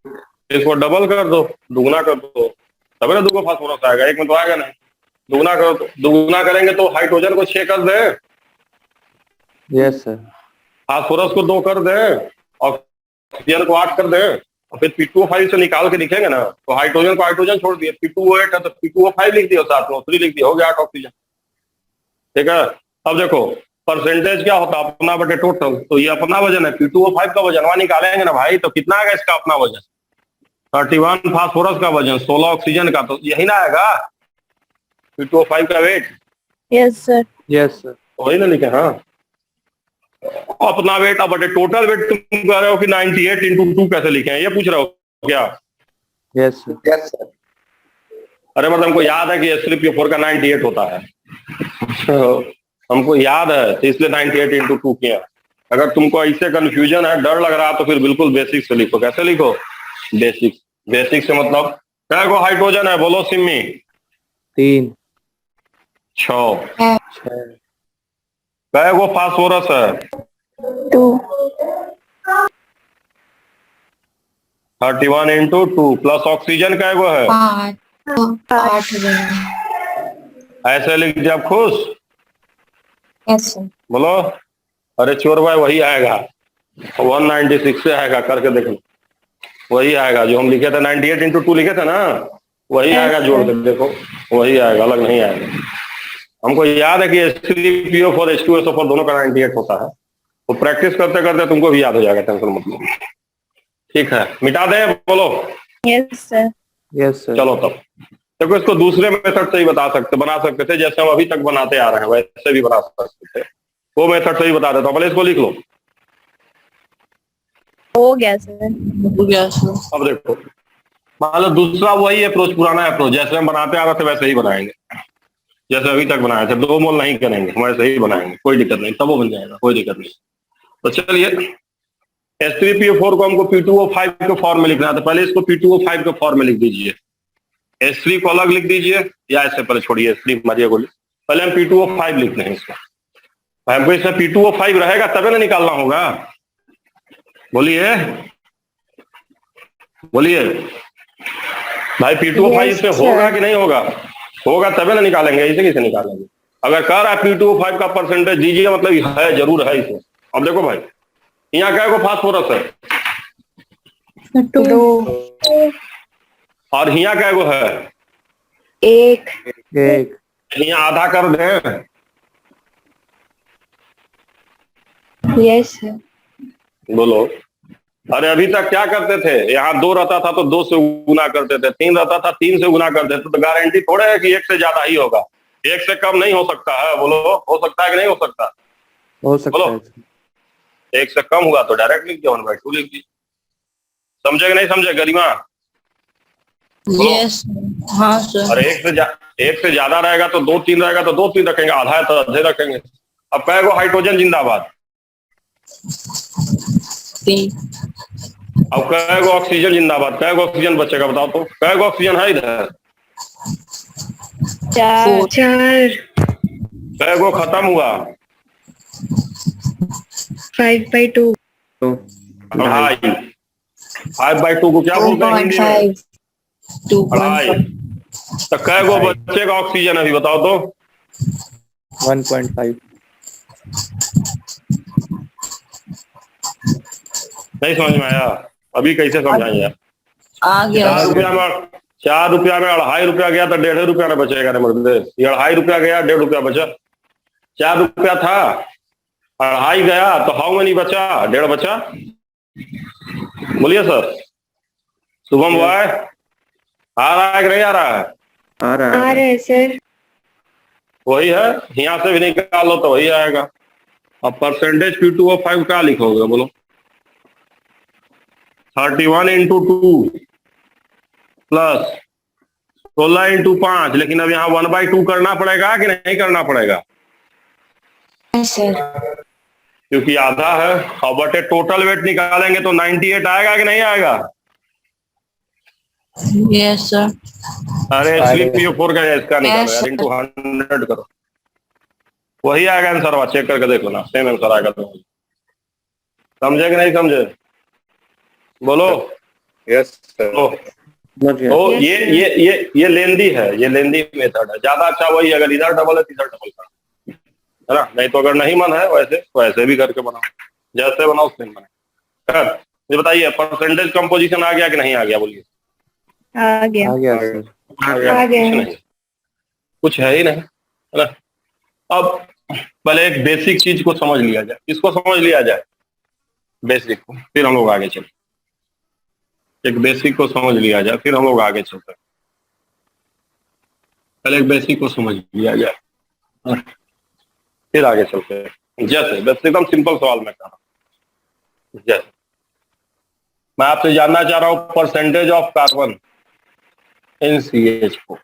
इसको डबल कर दो, दुगना कर दो, तभी ना 2 को फास्फोरस आएगा। एक में तो आएगा नहीं। दुगना करो तो, दुगना करेंगे तो हाइड्रोजन को 6 कर दे, यस सर। फास्फोरस को 2 कर दे, ऑक्सीजन को 8 कर दे, और फिर P2O5 से निकाल के लिखेंगे ना, तो हाइड्रोजन को हाइड्रोजन छोड़ दिए, P2O8 है तो P2O5 लिख दिया, साथ में O3 लिख दिया, हो गया 8 ऑक्सीजन। ठीक है। अब देखो परसेंटेज क्या होता है? अपना बटे टोटल। तो ये अपना वजन है, P2O5 का वजन वहां निकालेंगे ना भाई, तो कितना आएगा इसका अपना वजन? 31 फास्फोरस का वजन, 16 ऑक्सीजन का, तो यही ना आएगा P2O5 का weight. Yes sir. Yes sir. वही ना लिखे। हाँ, अपना वेट अब बटे टोटल वेट। तुम कह रहे हो कि 98 इंटू 2 कैसे लिखे हैं, ये पूछ रहे हो क्या? Yes sir. अरे मतलब हमको याद है कि H3PO4 का 98 होता है। तो हमको याद है, तो इसलिए 98 इंटू 2 किया। अगर तुमको ऐसे कंफ्यूजन है, डर लग रहा, तो फिर बिल्कुल बेसिक से लिखो। कैसे लिखो? बेसिक। बेसिक से मतलब कै को हाइड्रोजन है, बोलो सिम्मी? 3 6। 6 कै को फास्फोरस है? 2 31 इंटू 2 प्लस ऑक्सीजन कै को है? 8 ऐसे लिख दिया, आप खुश? Yes sir. बोलो। अरे चोर भाई, वही आएगा 196 से आएगा, करके देख लो। वही आएगा जो हम लिखे थे, 98 इंटू 2 लिखे थे ना, वही आएगा। जोड़ के देखो, वही आएगा, अलग नहीं आएगा। हमको याद है कि H3PO4 H2SO4 दोनों का 98 होता है। तो प्रैक्टिस करते करते तुमको भी याद हो जाएगा, टेंशन मत लो। ठीक है, मिटा दें, बोलो। Yes sir. Yes sir. चलो तब देखो, इसको दूसरे मेथड से ही बना सकते थे, जैसे हम अभी तक बनाते आ रहे हैं वैसे भी बना सकते थे। वो मेथड से ही बता देता हूँ, पहले इसको लिख लो। हो गया सर। अब देखो, मान लो दूसरा वही अप्रोच, पुराना अप्रोच, जैसे हम बनाते आ रहे थे वैसे ही बनाएंगे, जैसे अभी तक बनाए थे। 2 मोल नहीं करेंगे, हम वैसे ही बनाएंगे, कोई दिक्कत नहीं, तब वो बन जाएगा, कोई दिक्कत नहीं। तो चलिए, H3PO4 को हमको P2O5 के फॉर्म में लिखना है, तो पहले इसको P2O5 के फॉर्म में लिख दीजिए। H3 को अलग लिख दीजिए, या ऐसे पहले छोड़िए, H3 मारिए को, पहले हम P2O5 लिखते हैं इसको। हमको इसमें P2O5 रहेगा तभी ना निकालना होगा, बोलिए। बोलिए भाई, P2O5 Yes, इसमें sir. होगा कि नहीं होगा? होगा तभी ना निकालेंगे, इसे कैसे निकालेंगे? अगर कह रहा है P2O5 का परसेंटेज दीजिए, मतलब है, जरूर है इसमें। अब देखो भाई, यहाँ क्या को फास्फोरस है 2 और यहाँ क्या को है? 1 एक यहाँ आधा कर दें। यस सर बोलो। अरे अभी तक क्या करते थे, यहाँ 2 रहता था तो 2 से गुना करते थे, 3 रहता था 3 से गुना करते थे, तो गारंटी थोड़े है कि 1 से ज्यादा ही होगा। 1 से कम नहीं हो सकता है। बोलो, हो सकता है कि नहीं हो सकता? हो सकता बोलो। है। 1 से कम हुआ तो डायरेक्ट लिख दिया, 1/2 लिख दिया। समझे कि नहीं समझे गरिमा? यस हाँ सर और 1 से ज्यादा रहेगा तो 2 3 रहेगा तो 2 3 रखेंगे, आधा है तो आधे रखेंगे। अब कै गो हाइड्रोजन जिंदाबाद? 3 अब कै गो ऑक्सीजन जिंदाबाद? कै गो ऑक्सीजन बचेगा बताओ तो? कै गो ऑक्सीजन है इधर? 4 कै गो खत्म हुआ? 5/2 तो अढ़ाई। 5/2 को क्या बोलते हैं हिंदी में? 2.5 अढ़ाई। तो कै गो बचेगा ऑक्सीजन अभी बताओ तो? 1.5 नहीं समझ में आया? अभी कैसे समझाएं यार? आ गया 4 रुपया में 2.5 रुपया गया तो 1.5 रुपया ना बचेगा ना मर्दे। ये 2.5 रुपया गया, 1.5 रुपया बचा। 4 रुपया था, 2.5 गया तो हाउ मेनी बचा? 1.5 बचा। बोलिए सर। शुभम भाई, आ रहा है कि नहीं आ रहा है? आ रहा है सर वही है, यहाँ से भी निकाल लो तो वही आएगा। अब परसेंटेज P2O5 क्या लिखोगे बोलो? 31 इंटू 2 प्लस 16 इंटू 5। लेकिन अब यहाँ 1/2 करना पड़ेगा कि नहीं करना पड़ेगा? सर क्योंकि आधा है। और बटे टोटल वेट निकालेंगे तो 98 आएगा कि नहीं आएगा? यस सर अरे P4 का इसका निकालो यार, इंटू 100 करो, वही आएगा आंसर। चेक करके देख लेना, सेम आंसर आएगा। तो समझे कि नहीं समझे? बोलो। Yes sir. समझ गया। तो ये लेंदी है, ये लेंदी मेथड है। ज्यादा अच्छा वही, अगर इधर डबल है तो इधर डबल कर, है ना? नहीं तो अगर नहीं मन है वैसे तो ऐसे भी करके बनाओ, जैसे बनाओ सेम बने। खैर, ये बताइए परसेंटेज कंपोजिशन आ गया कि नहीं आ गया? बोलिए। आ गया आ गया सर। आ गया। आ गया। कुछ नहीं, कुछ है ही नहीं, है ना? अब पहले एक बेसिक चीज को समझ लिया जाए, इसको समझ लिया जाए बेसिक को, फिर हम लोग आगे चलते। एक बेसिक को समझ लिया जाए, फिर हम लोग आगे चलते हैं। पहले एक बेसिक को समझ लिया जाए, फिर आगे चलते हैं। जैसे बस एकदम सिंपल सवाल मैं कर रहा हूँ। जैसे मैं आपसे जानना चाह रहा हूँ percentage of carbon in CH4।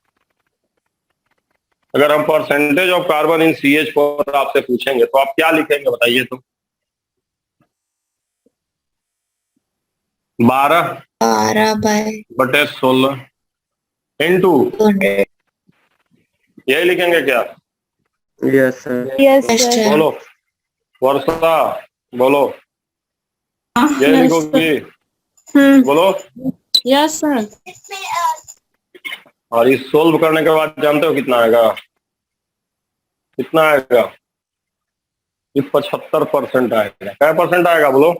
अगर हम percentage of carbon in CH4 आपसे पूछेंगे तो आप क्या लिखेंगे बताइए तो? 12/16 इंटू, यही लिखेंगे क्या? Yes sir. यस सर बोलो वर्षा, बोलो। यही लिखोगी? बोलो। यस सर और इस सोल्व करने के बाद जानते हो कितना आएगा? कितना आएगा? ये 75% आएगा। क्या परसेंट आएगा बोलो?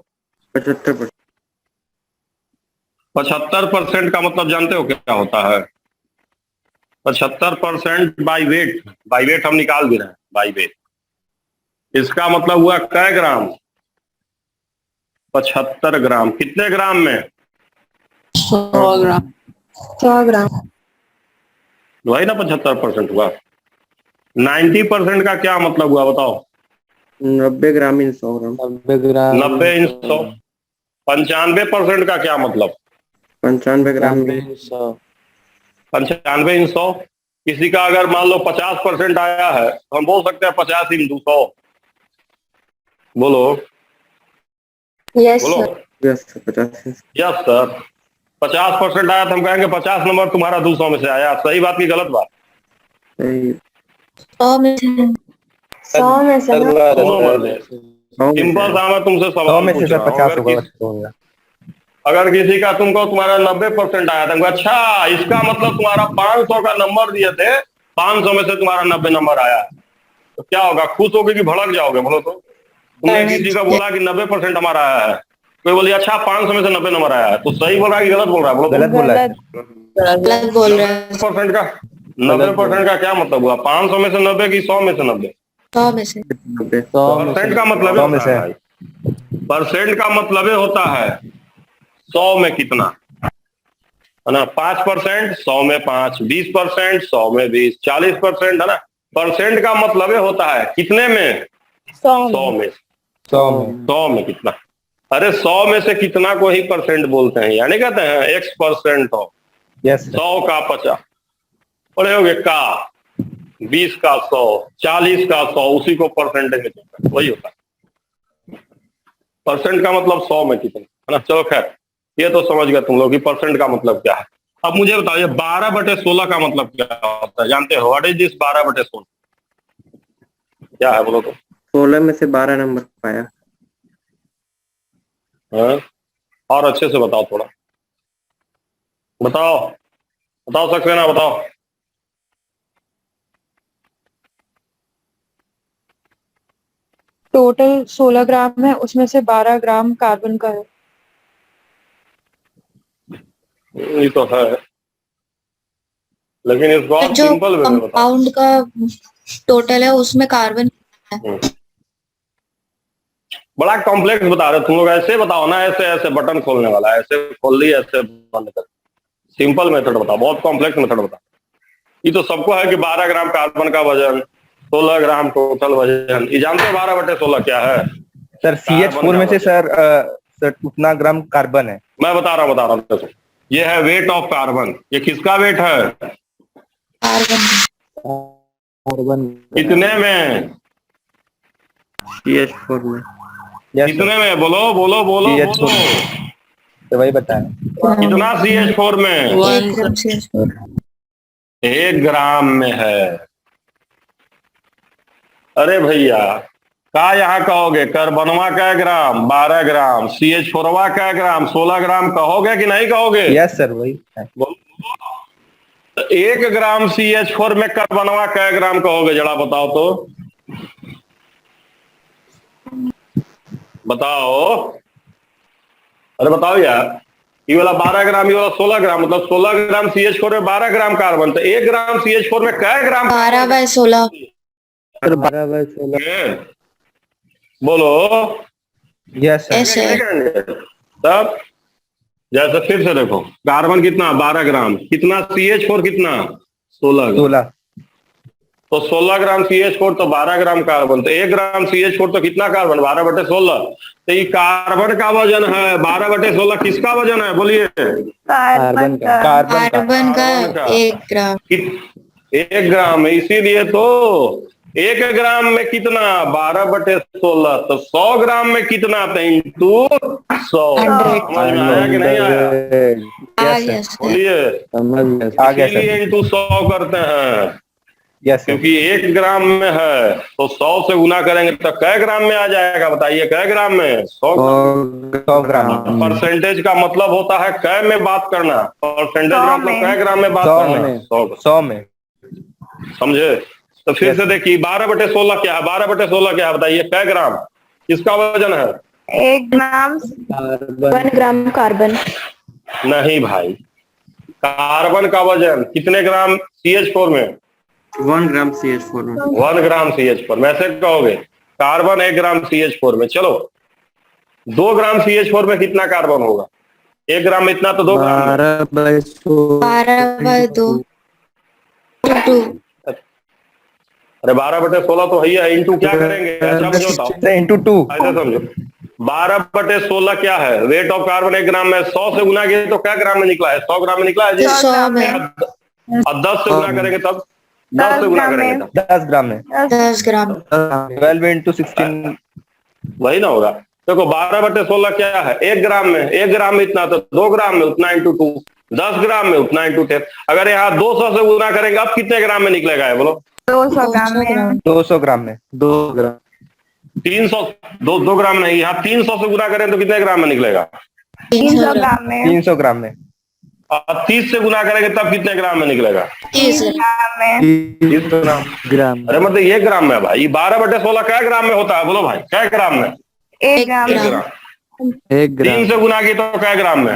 75%। 75% का मतलब जानते हो क्या होता है? 75% बाई वेट। बाई वेट हम निकाल भी रहे हैं, बाई वेट। इसका मतलब हुआ कै ग्राम? 75 ग्राम। कितने ग्राम में? 100 ग्राम वही ना 75% हुआ। 90% का क्या मतलब हुआ बताओ? 90 ग्राम इन 100 ग्राम। 90 ग्राम 90 इन 100। 95% का क्या मतलब? 95 ग्राम में 100 95 इन 100। किसी का अगर मान लो 50% आया है तो हम बोल सकते हैं 50 इन 200। बोलो। यस बोलो। Yes sir. 50। Yes sir. 50% आया तो हम कहेंगे 50 नंबर तुम्हारा 200 में से आया। सही बात की गलत बात? सही। 100 में से 100 में से सिंपल सा मैं तुमसे 100 सवाल में से पूछ सर रहा हूँ। 50 अगर होगा, किस 100 होगा। अगर किसी का तुमको तुम्हारा 90% आया था, अच्छा इसका मतलब तुम्हारा 500 का नंबर दिए थे, 500 में से तुम्हारा 90 नंबर आया है, तो क्या होगा? खुश होगे कि भड़क जाओगे? बोलो तो। तुमने किसी का बोला कि 90% हमारा आया है, कोई बोलिए अच्छा 500 में से 90 नंबर आया है, तो सही बोल रहा है कि गलत बोल रहा है? बोलो। गलत बोला है। गलत बोल रहे हैं। 90% का क्या मतलब हुआ? 500 में से 90 की 100 में से 90? 100 में से। 100% का मतलब 100 में से। परसेंट का मतलब होता है 100 में कितना, है ना? 5%, 100 में 5, 20%, 100 में 20, 40%, है ना? परसेंट का मतलब होता है कितने में? 100 में। 100 में कितना? अरे 100 में से कितना को ही परसेंट बोलते हैं, यानी कहते हैं X% हो। यस 100 का 50 पढ़े होगे, का 20 का 100, 40 का 100, उसी को परसेंटेज में कहते हैं, वही होता है। परसेंट का मतलब 100 में कितना, है ना? चलो खैर, ये तो समझ गए तुम लोग कि परसेंट का मतलब क्या है। अब मुझे बताओ ये 12/16 का मतलब क्या होता है? जानते हो? What is this 12/16? क्या है बोलो तो? 16 में से 12 नंबर पाया। हाँ? और अच्छे से बताओ थोड़ा, बताओ बताओ सक्सेना, बताओ। टोटल 16 ग्राम है, उसमें से 12 ग्राम कार्बन का है। ये तो है, लेकिन इसको आप जो सिंपल वे में बताओ। कंपाउंड का टोटल है उसमें कार्बन है। बड़ा कॉम्प्लेक्स बता रहे हो तुम लोग, ऐसे बताओ ना, ऐसे ऐसे बटन खोलने वाला, ऐसे खोल ली ऐसे बंद कर। सिंपल मेथड बताओ, बहुत कॉम्प्लेक्स मेथड बताओ। ये तो सबको है कि 12 ग्राम कार्बन का वजन, 16 ग्राम टोटल वजन। ये जानते हो 12/16 क्या है? सर CH4 में से सर उतना ग्राम कार्बन है। मैं बता रहा हूँ देखो, ये है वेट ऑफ कार्बन। ये किसका वेट है? कार्बन। कितने में? CH4 में। यस कितने में? बोलो बोलो बोलो CH4 बोलो। तो वही बताया। कितना CH4 में? 1 ग्राम CH4। 1 ग्राम में है। अरे भैया, का यहाँ कहोगे कार्बनवा का ग्राम 12 ग्राम, CH4 का ग्राम 16 ग्राम, कहोगे कि नहीं कहोगे? यस सर वही है। 1 ग्राम CH4 में कार्बनवा का ग्राम कहोगे? जरा बताओ तो, बताओ। अरे बताओ यार, ये वाला 12 ग्राम, ये वाला 16 ग्राम, मतलब 16 ग्राम CH4 में 12 ग्राम कार्बन, तो 1 ग्राम CH4 में कै ग्राम? 12/16। 12/16। बोलो। Yes sir. ऐसे है। तब जैसे फिर से देखो, कार्बन कितना? 12 ग्राम, कितना CH4 कितना? 16 ग्राम। 16 तो 16 ग्राम CH4 तो 12 ग्राम कार्बन, तो 1 ग्राम CH4 तो कितना कार्बन? 12/16। तो ये कार्बन का वजन है। 12/16 किसका वजन है? बोलिए। कार्बन का। कार्बन का 1 ग्राम। 1 ग्राम है, इसीलिए तो 1 ग्राम में कितना? 12/16। तो 100 ग्राम में कितना? 3×100। 100। समझ में आया कि नहीं आया? आ यस गया सर सर। बोलिए। समझ गया। आ गया इसीलिए सर। इंटू 100 करते हैं, यस सर। क्योंकि 1 ग्राम में है तो 100 से गुना करेंगे तो कै ग्राम में आ जाएगा? बताइए, कै ग्राम में? 100 ग्राम। 100 ग्राम। परसेंटेज का मतलब होता है कै में बात करना, परसेंटेज का मतलब कै ग्राम में बात 100 करना? में। 100। 100 में। समझे? तो फिर Yes, से देखिए 12/16 क्या है? 12/16 क्या है? बताइए, कै ग्राम किसका वजन है? 1 ग्राम 1 ग्राम कार्बन। नहीं भाई, कार्बन का वजन कितने ग्राम CH4 में? 1 ग्राम CH4 में। 1 ग्राम CH4 में। ऐसे कहोगे कार्बन 1 ग्राम CH4 में। चलो 2 ग्राम CH4 में कितना कार्बन होगा? 1 ग्राम में इतना तो 2 ग्राम में। 12/16। 12/2 2। अरे 12/16 तो है, इंटू क्या करेंगे? अच्छा मुझे बताओ, इंटू 2। ऐसे समझो, 12/16 क्या है? वेट ऑफ कार्बन 1 ग्राम में 100 से गुना किए तो क्या ग्राम में निकला है? 100 ग्राम में निकला है जी। 100 में। और 10 से गुना करेंगे तब? 10 से गुना करेंगे तब 10 ग्राम में। 10 ग्राम। 12 इंटू 16। वही ना होगा। देखो 12/16 क्या है? 1 ग्राम में, 1 ग्राम में इतना, तो 2 ग्राम में उतना इंटू 2, 10 ग्राम में उतना इंटू 10। अगर यहाँ 200 से गुना करेंगे अब कितने ग्राम में निकलेगा है? बोलो। 200 ग्राम में। 200 ग्राम में। 2 ग्राम। 300, 2 ग्राम नहीं, यहाँ 300 से गुना करें तो कितने ग्राम में निकलेगा? 300 ग्राम 300 ग्राम में। और 30 से गुना करेंगे तब कितने ग्राम में निकलेगा? 30 ग्राम 30 ग्राम। ग्राम। अरे मतलब ये ग्राम में भाई, 12/16 क्या ग्राम में होता है? बोलो भाई, क्या ग्राम में? 1 ग्राम 1 ग्राम। 1 ग्राम। 3 से गुना की तो क्या ग्राम में?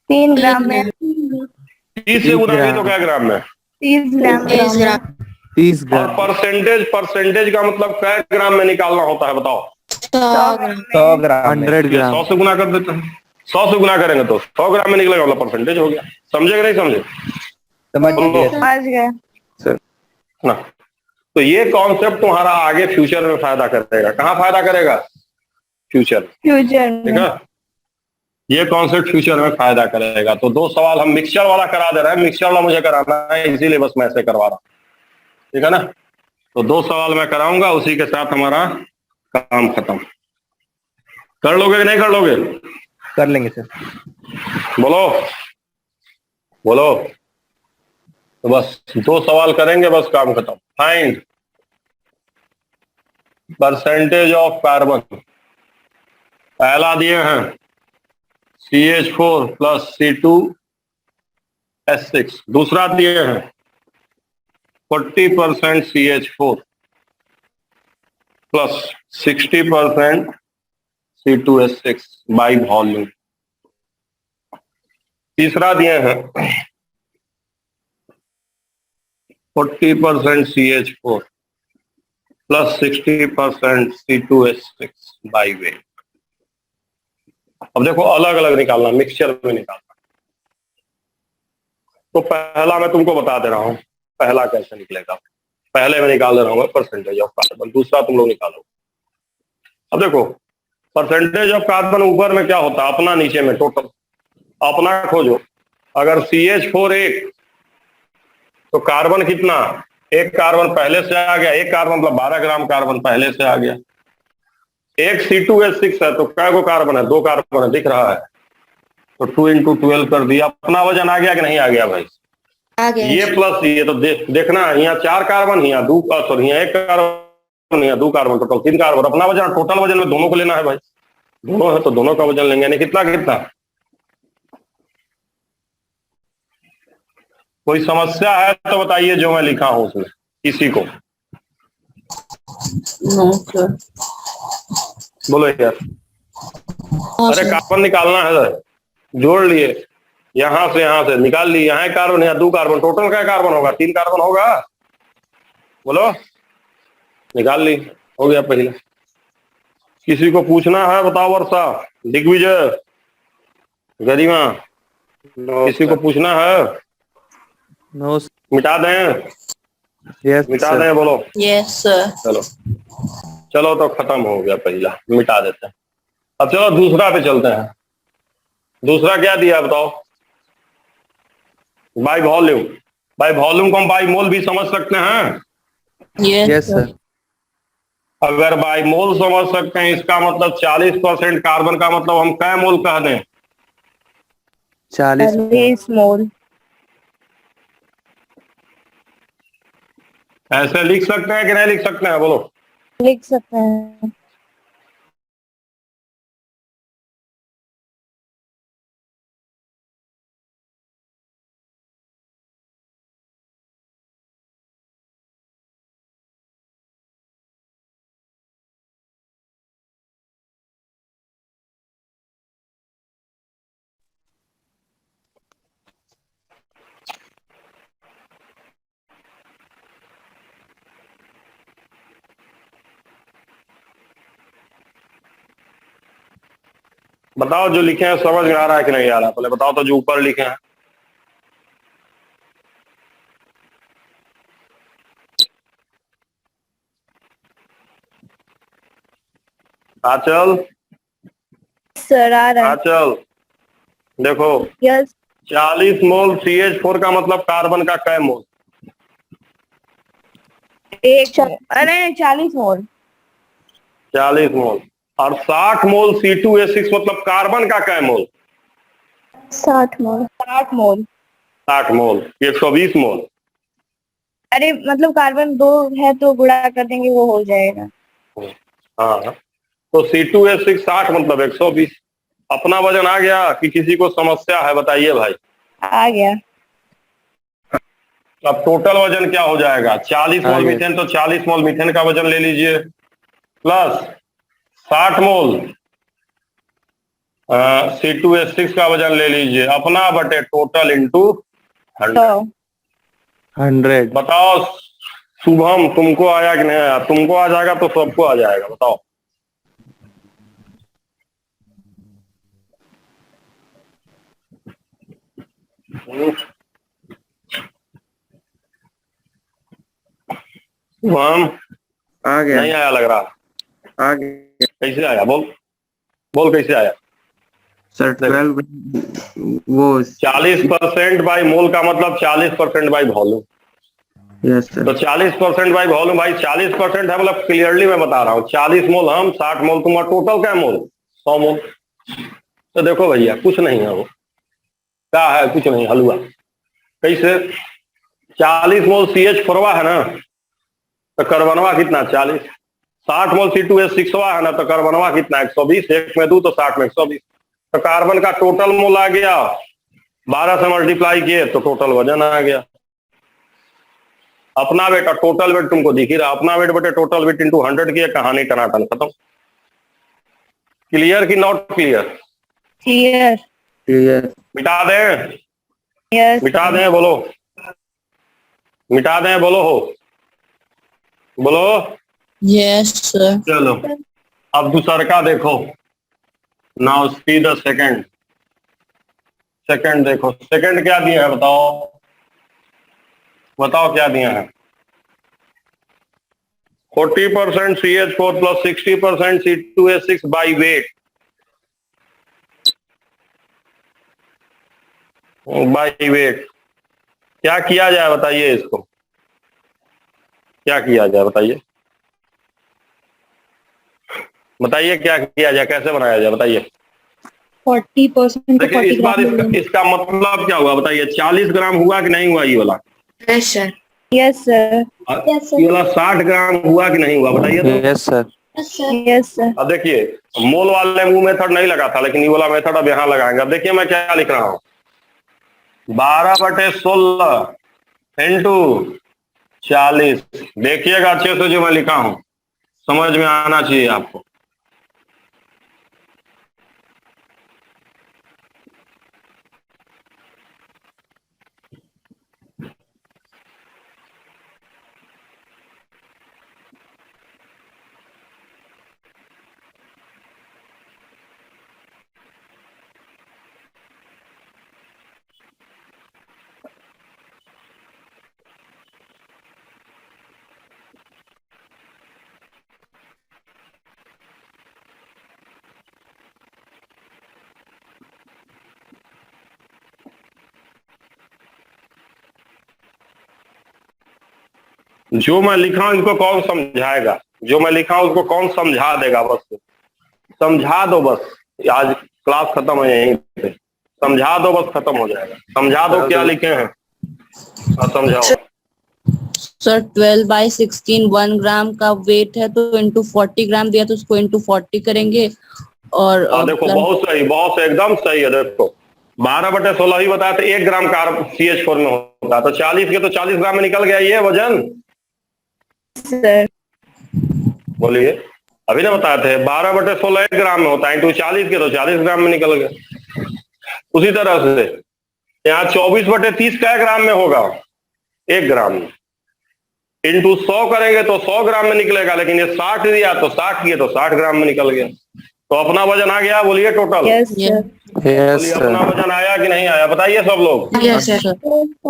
3 ग्राम 30 से गुना की तो क्या ग्राम में? 30 ग्राम 30 और ग्राम। परसेंटेज का मतलब क्या ग्राम में निकालना होता है बताओ? 100 ग्राम में। 100 ग्राम। 100 से गुना कर देते हैं। 100 से गुना करेंगे तो 100 ग्राम में निकलेगा, मतलब परसेंटेज हो गया। समझे कि नहीं समझे? समझ गए। समझ गए ना, तो ये कॉन्सेप्ट तुम्हारा आगे फ्यूचर में फायदा करेगा। कहाँ फायदा करेगा? फ्यूचर। फ्यूचर ठीक में। है, ये कॉन्सेप्ट फ्यूचर में फायदा करेगा। तो 2 सवाल हम मिक्सचर वाला करा दे रहे हैं, मिक्सचर वाला मुझे कराना है, इसीलिए बस मैं ऐसे करवा रहा हूँ। ठीक है ना? तो 2 सवाल मैं कराऊंगा, उसी के साथ हमारा काम खत्म। कर लोगे कि नहीं कर लोगे? कर लेंगे सर। बोलो बोलो। तो बस 2 सवाल करेंगे, बस काम खत्म। Find percentage of carbon. पहला दिए हैं CH4 प्लस C2S6। दूसरा दिए हैं 40% CH4 plus 60% C2S6 by volume. तीसरा दिए हैं 40% CH4 plus 60% C2S6 by wait. अब देखो अलग अलग निकालना, मिक्सचर में निकालना। तो पहला मैं तुमको बता दे रहा हूं, पहला कैसे निकलेगा। पहले मैं निकाल दे रहा हूँ परसेंटेज ऑफ कार्बन, दूसरा तुम लोग निकालो। अब देखो परसेंटेज ऑफ कार्बन ऊपर में क्या होता है अपना, नीचे में टोटल। अपना खोजो। अगर CH4 1 तो कार्बन कितना? 1 कार्बन पहले से आ गया, 1 कार्बन मतलब 12 ग्राम कार्बन पहले से आ गया। एक C2H6 है तो क्या को कार्बन है? 2 कार्बन है, दिख रहा है। तो 2 × 12 कर दिया। अपना वजन आ गया कि नहीं आ गया भाई? आ गया। ये प्लस ये तो देखना, यहाँ 4 कार्बन, यहाँ 2, सॉरी यहाँ 1 कार्बन, यहाँ 2 कार्बन, टोटल 3 कार्बन। अपना वजन, टोटल वजन में दोनों को लेना है भाई। दोनों है तो दोनों का वजन लेंगे, यानी कितना कितना। कोई समस्या है तो बताइए जो मैं लिखा हूं उसमें किसी को। बोलो यार। अरे कार्बन निकालना है सर, जोड़ लिए, यहां से निकाल लिए। यहाँ 1 कार्बन, यहाँ 2 कार्बन, टोटल क्या कार्बन होगा? 3 कार्बन होगा। बोलो, निकाल ली, हो गया पहले। किसी को पूछना है बताओ? वर्षा, दिग्विजय, गरिमा, किसी को पूछना है? नो। मिटा दें? यस मिटा सर। दें? बोलो। Yes sir. चलो चलो, तो खत्म हो गया पहला, मिटा देते हैं। अब चलो दूसरा पे चलते हैं। दूसरा क्या दिया बताओ? By volume. बाई वॉल्यूम को हम बाई मोल भी समझ सकते हैं। Yes sir. अगर बाई मोल समझ सकते हैं, इसका मतलब 40% कार्बन का मतलब हम क्या मोल कह दें? 40 मोल। ऐसे लिख सकते हैं कि नहीं लिख सकते हैं? बोलो। लिख सकते हैं। बताओ जो लिखे हैं समझ में आ रहा है कि नहीं आ रहा? पहले बताओ तो जो ऊपर लिखे हैं। आंचल, सर आ रहा है। आंचल देखो, यस। 40 मोल CH4 का मतलब कार्बन का कै मोल? 40 मोल। 40 मोल। और 60 मोल C2H6 मतलब कार्बन का कै मोल? 60 मोल। 60 मोल। 60 मोल, 120 मोल। अरे मतलब कार्बन 2 है तो गुणा कर देंगे वो हो जाएगा। हाँ, तो C2H6 60 मतलब 120। अपना वजन आ गया कि किसी को समस्या है, बताइए भाई। आ गया। अब टोटल वजन क्या हो जाएगा? 40 आ मोल गया। मीथेन, तो 40 मोल मीथेन का वजन ले लीजिए, प्लस 60 मोल C2H6 का वजन ले लीजिए, अपना बटे टोटल इंटू 100। 100। बताओ शुभम, तुमको आया कि नहीं आया? तुमको आ जाएगा तो सबको आ जाएगा, बताओ। शुभम आ गया नहीं आया लग रहा। आ गया कैसे आया? बोल बोल कैसे आया? सर 12 वो 40% बाई मोल का मतलब 40% बाई वॉल्यूम। यस सर तो 40% बाई वॉल्यूम भाई 40% है, मतलब क्लियरली मैं बता रहा हूँ 40 मोल हम, 60 मोल तुम, और टोटल क्या मोल? 100 मोल। तो देखो भैया कुछ नहीं है, वो क्या है? कुछ नहीं, हलवा। कैसे? 40 मोल CH4 है ना, तो कार्बनवा कितना? 40। 60 मोल C2H6 है ना, तो कार्बनवा कितना? 120। एक में 2 तो 60 में 120। तो कार्बन का टोटल मोल आ गया, 12 से मल्टीप्लाई किए तो टोटल वजन आ गया। अपना वेट और टोटल वेट तुमको दिख ही रहा, अपना वेट बटे टोटल वेट इंटू 100 की कहानी टनाटन खत्म। क्लियर कि नॉट क्लियर? क्लियर। क्लियर मिटा दें? यस। मिटा दें? बोलो मिटा दें? बोलो हो, बोलो। Yes sir. चलो अब दूसर का देखो। Now see the second. Second देखो, सेकंड क्या दिया है बताओ? बताओ क्या दिया है? 40% CH4 plus 60% C2H6 by wait, by wait. क्या किया जाए बताइए इसको? क्या किया जाए बताइए? बताइए क्या किया जाए, कैसे बनाया जाए बताइए? 40% देखिए इस बार इसका मतलब क्या हुआ बताइए? 40 ग्राम हुआ कि नहीं हुआ ये वाला? Yes sir. Yes sir. ये वाला 60 ग्राम हुआ कि नहीं हुआ बताइए तो? Yes sir. Yes sir. अब देखिए मोल वाले मुंह मेथड नहीं लगा था, लेकिन ये वाला मेथड अब यहाँ लगाएंगे। अब देखिए मैं क्या लिख रहा हूँ, 12/16 इंटू 40। देखिएगा अच्छे से जो मैं लिखा हूं, समझ में आना चाहिए आपको। जो मैं लिखा हूं इसको कौन समझाएगा? जो मैं लिखा हूं उसको कौन समझा देगा? बस समझा दो, बस आज क्लास खत्म है यहीं पे। समझा दो बस, खत्म हो जाएगा। समझा दो क्या लिखे हैं, समझाओ। सर 12/16 1 ग्राम का वेट है, तो इंटू 40 ग्राम दिया तो उसको इंटू 40 करेंगे। और देखो बहुत सही, बहुत सही, एकदम सही है। देखो 12/16 ही बताया था, 1 ग्राम कार्ब CH4 में होता है, तो 40 के तो 40 ग्राम में निकल गया ये वजन। सर। बोलिए, अभी ना बताए थे 12/16 1 ग्राम में होता है, इंटू 40 के तो 40 ग्राम में निकल गया। उसी तरह से यहाँ 24/30 क्या ग्राम में होगा? 1 ग्राम में। इंटू 100 करेंगे तो 100 ग्राम में निकलेगा, लेकिन ये 60 दिया तो 60 किए तो 60 ग्राम में निकल गया। तो अपना वजन आ गया, बोलिए टोटल। Yes sir. यस बोलिए अपना सर। वजन आया कि नहीं आया बताइए सब लोग। Yes sir.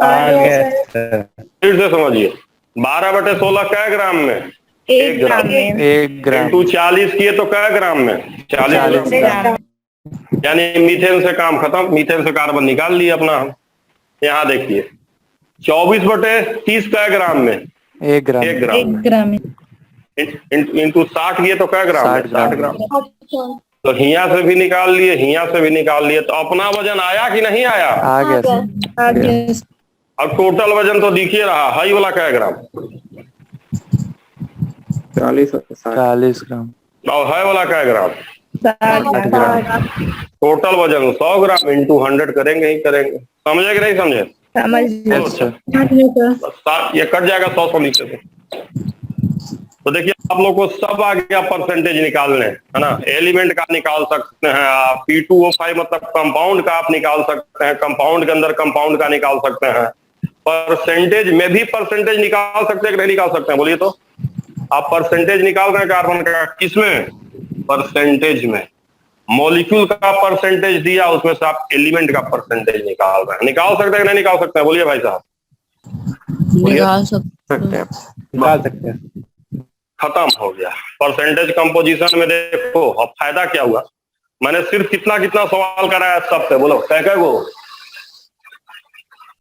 आ गया सर। फिर से समझिए, 12/16 क्या ग्राम में? 1 ग्राम में। 1 ग्राम। इंटू 40 किए तो क्या ग्राम में? 40 ग्राम। यानी मीथेन से काम खत्म, मीथेन से कार्बन निकाल लिए अपना हम। यहाँ देखिए 24/30 क्या ग्राम में? 1 ग्राम। 1 ग्राम। 1 ग्राम में। इंटू 60 किए तो क्या ग्राम में? 60 60 ग्राम। तो हिया से भी निकाल लिए, हिया से भी निकाल लिए, तो अपना वजन आया कि नहीं आया? आ गया सर। आ गया। अब टोटल वजन तो दिख ही रहा, हाई वाला क्या ग्राम 40 और 60 40 ग्राम। और है वाला क्या ग्राम? 60 ग्राम। टोटल वजन 100 ग्राम इंटू 100 करेंगे ही करेंगे। समझे कि नहीं समझे? Yes, sir. बस ये कट जाएगा 100 नीचे से। तो देखिए आप लोग को सब आ गया परसेंटेज निकालने, है ना। एलिमेंट का निकाल सकते हैं आप, P2O5 मतलब कंपाउंड का आप निकाल सकते हैं, कंपाउंड के अंदर कंपाउंड का निकाल सकते हैं, परसेंटेज में भी परसेंटेज निकाल सकते हैं कि नहीं निकाल सकते हैं? बोलिए तो। आप परसेंटेज निकाल रहे हैं कार्बन का, किसमें? परसेंटेज में। मॉलिक्यूल का परसेंटेज दिया, उसमें से आप एलिमेंट का परसेंटेज निकाल रहे हैं। निकाल सकते हैं कि नहीं निकाल सकते हैं? बोलिए भाई साहब। निकाल सकते हैं। निकाल सकते हैं। खत्म हो गया परसेंटेज कंपोजिशन में। देखो अब फायदा क्या हुआ, मैंने सिर्फ कितना कितना सवाल कराया सबसे, बोलो कह को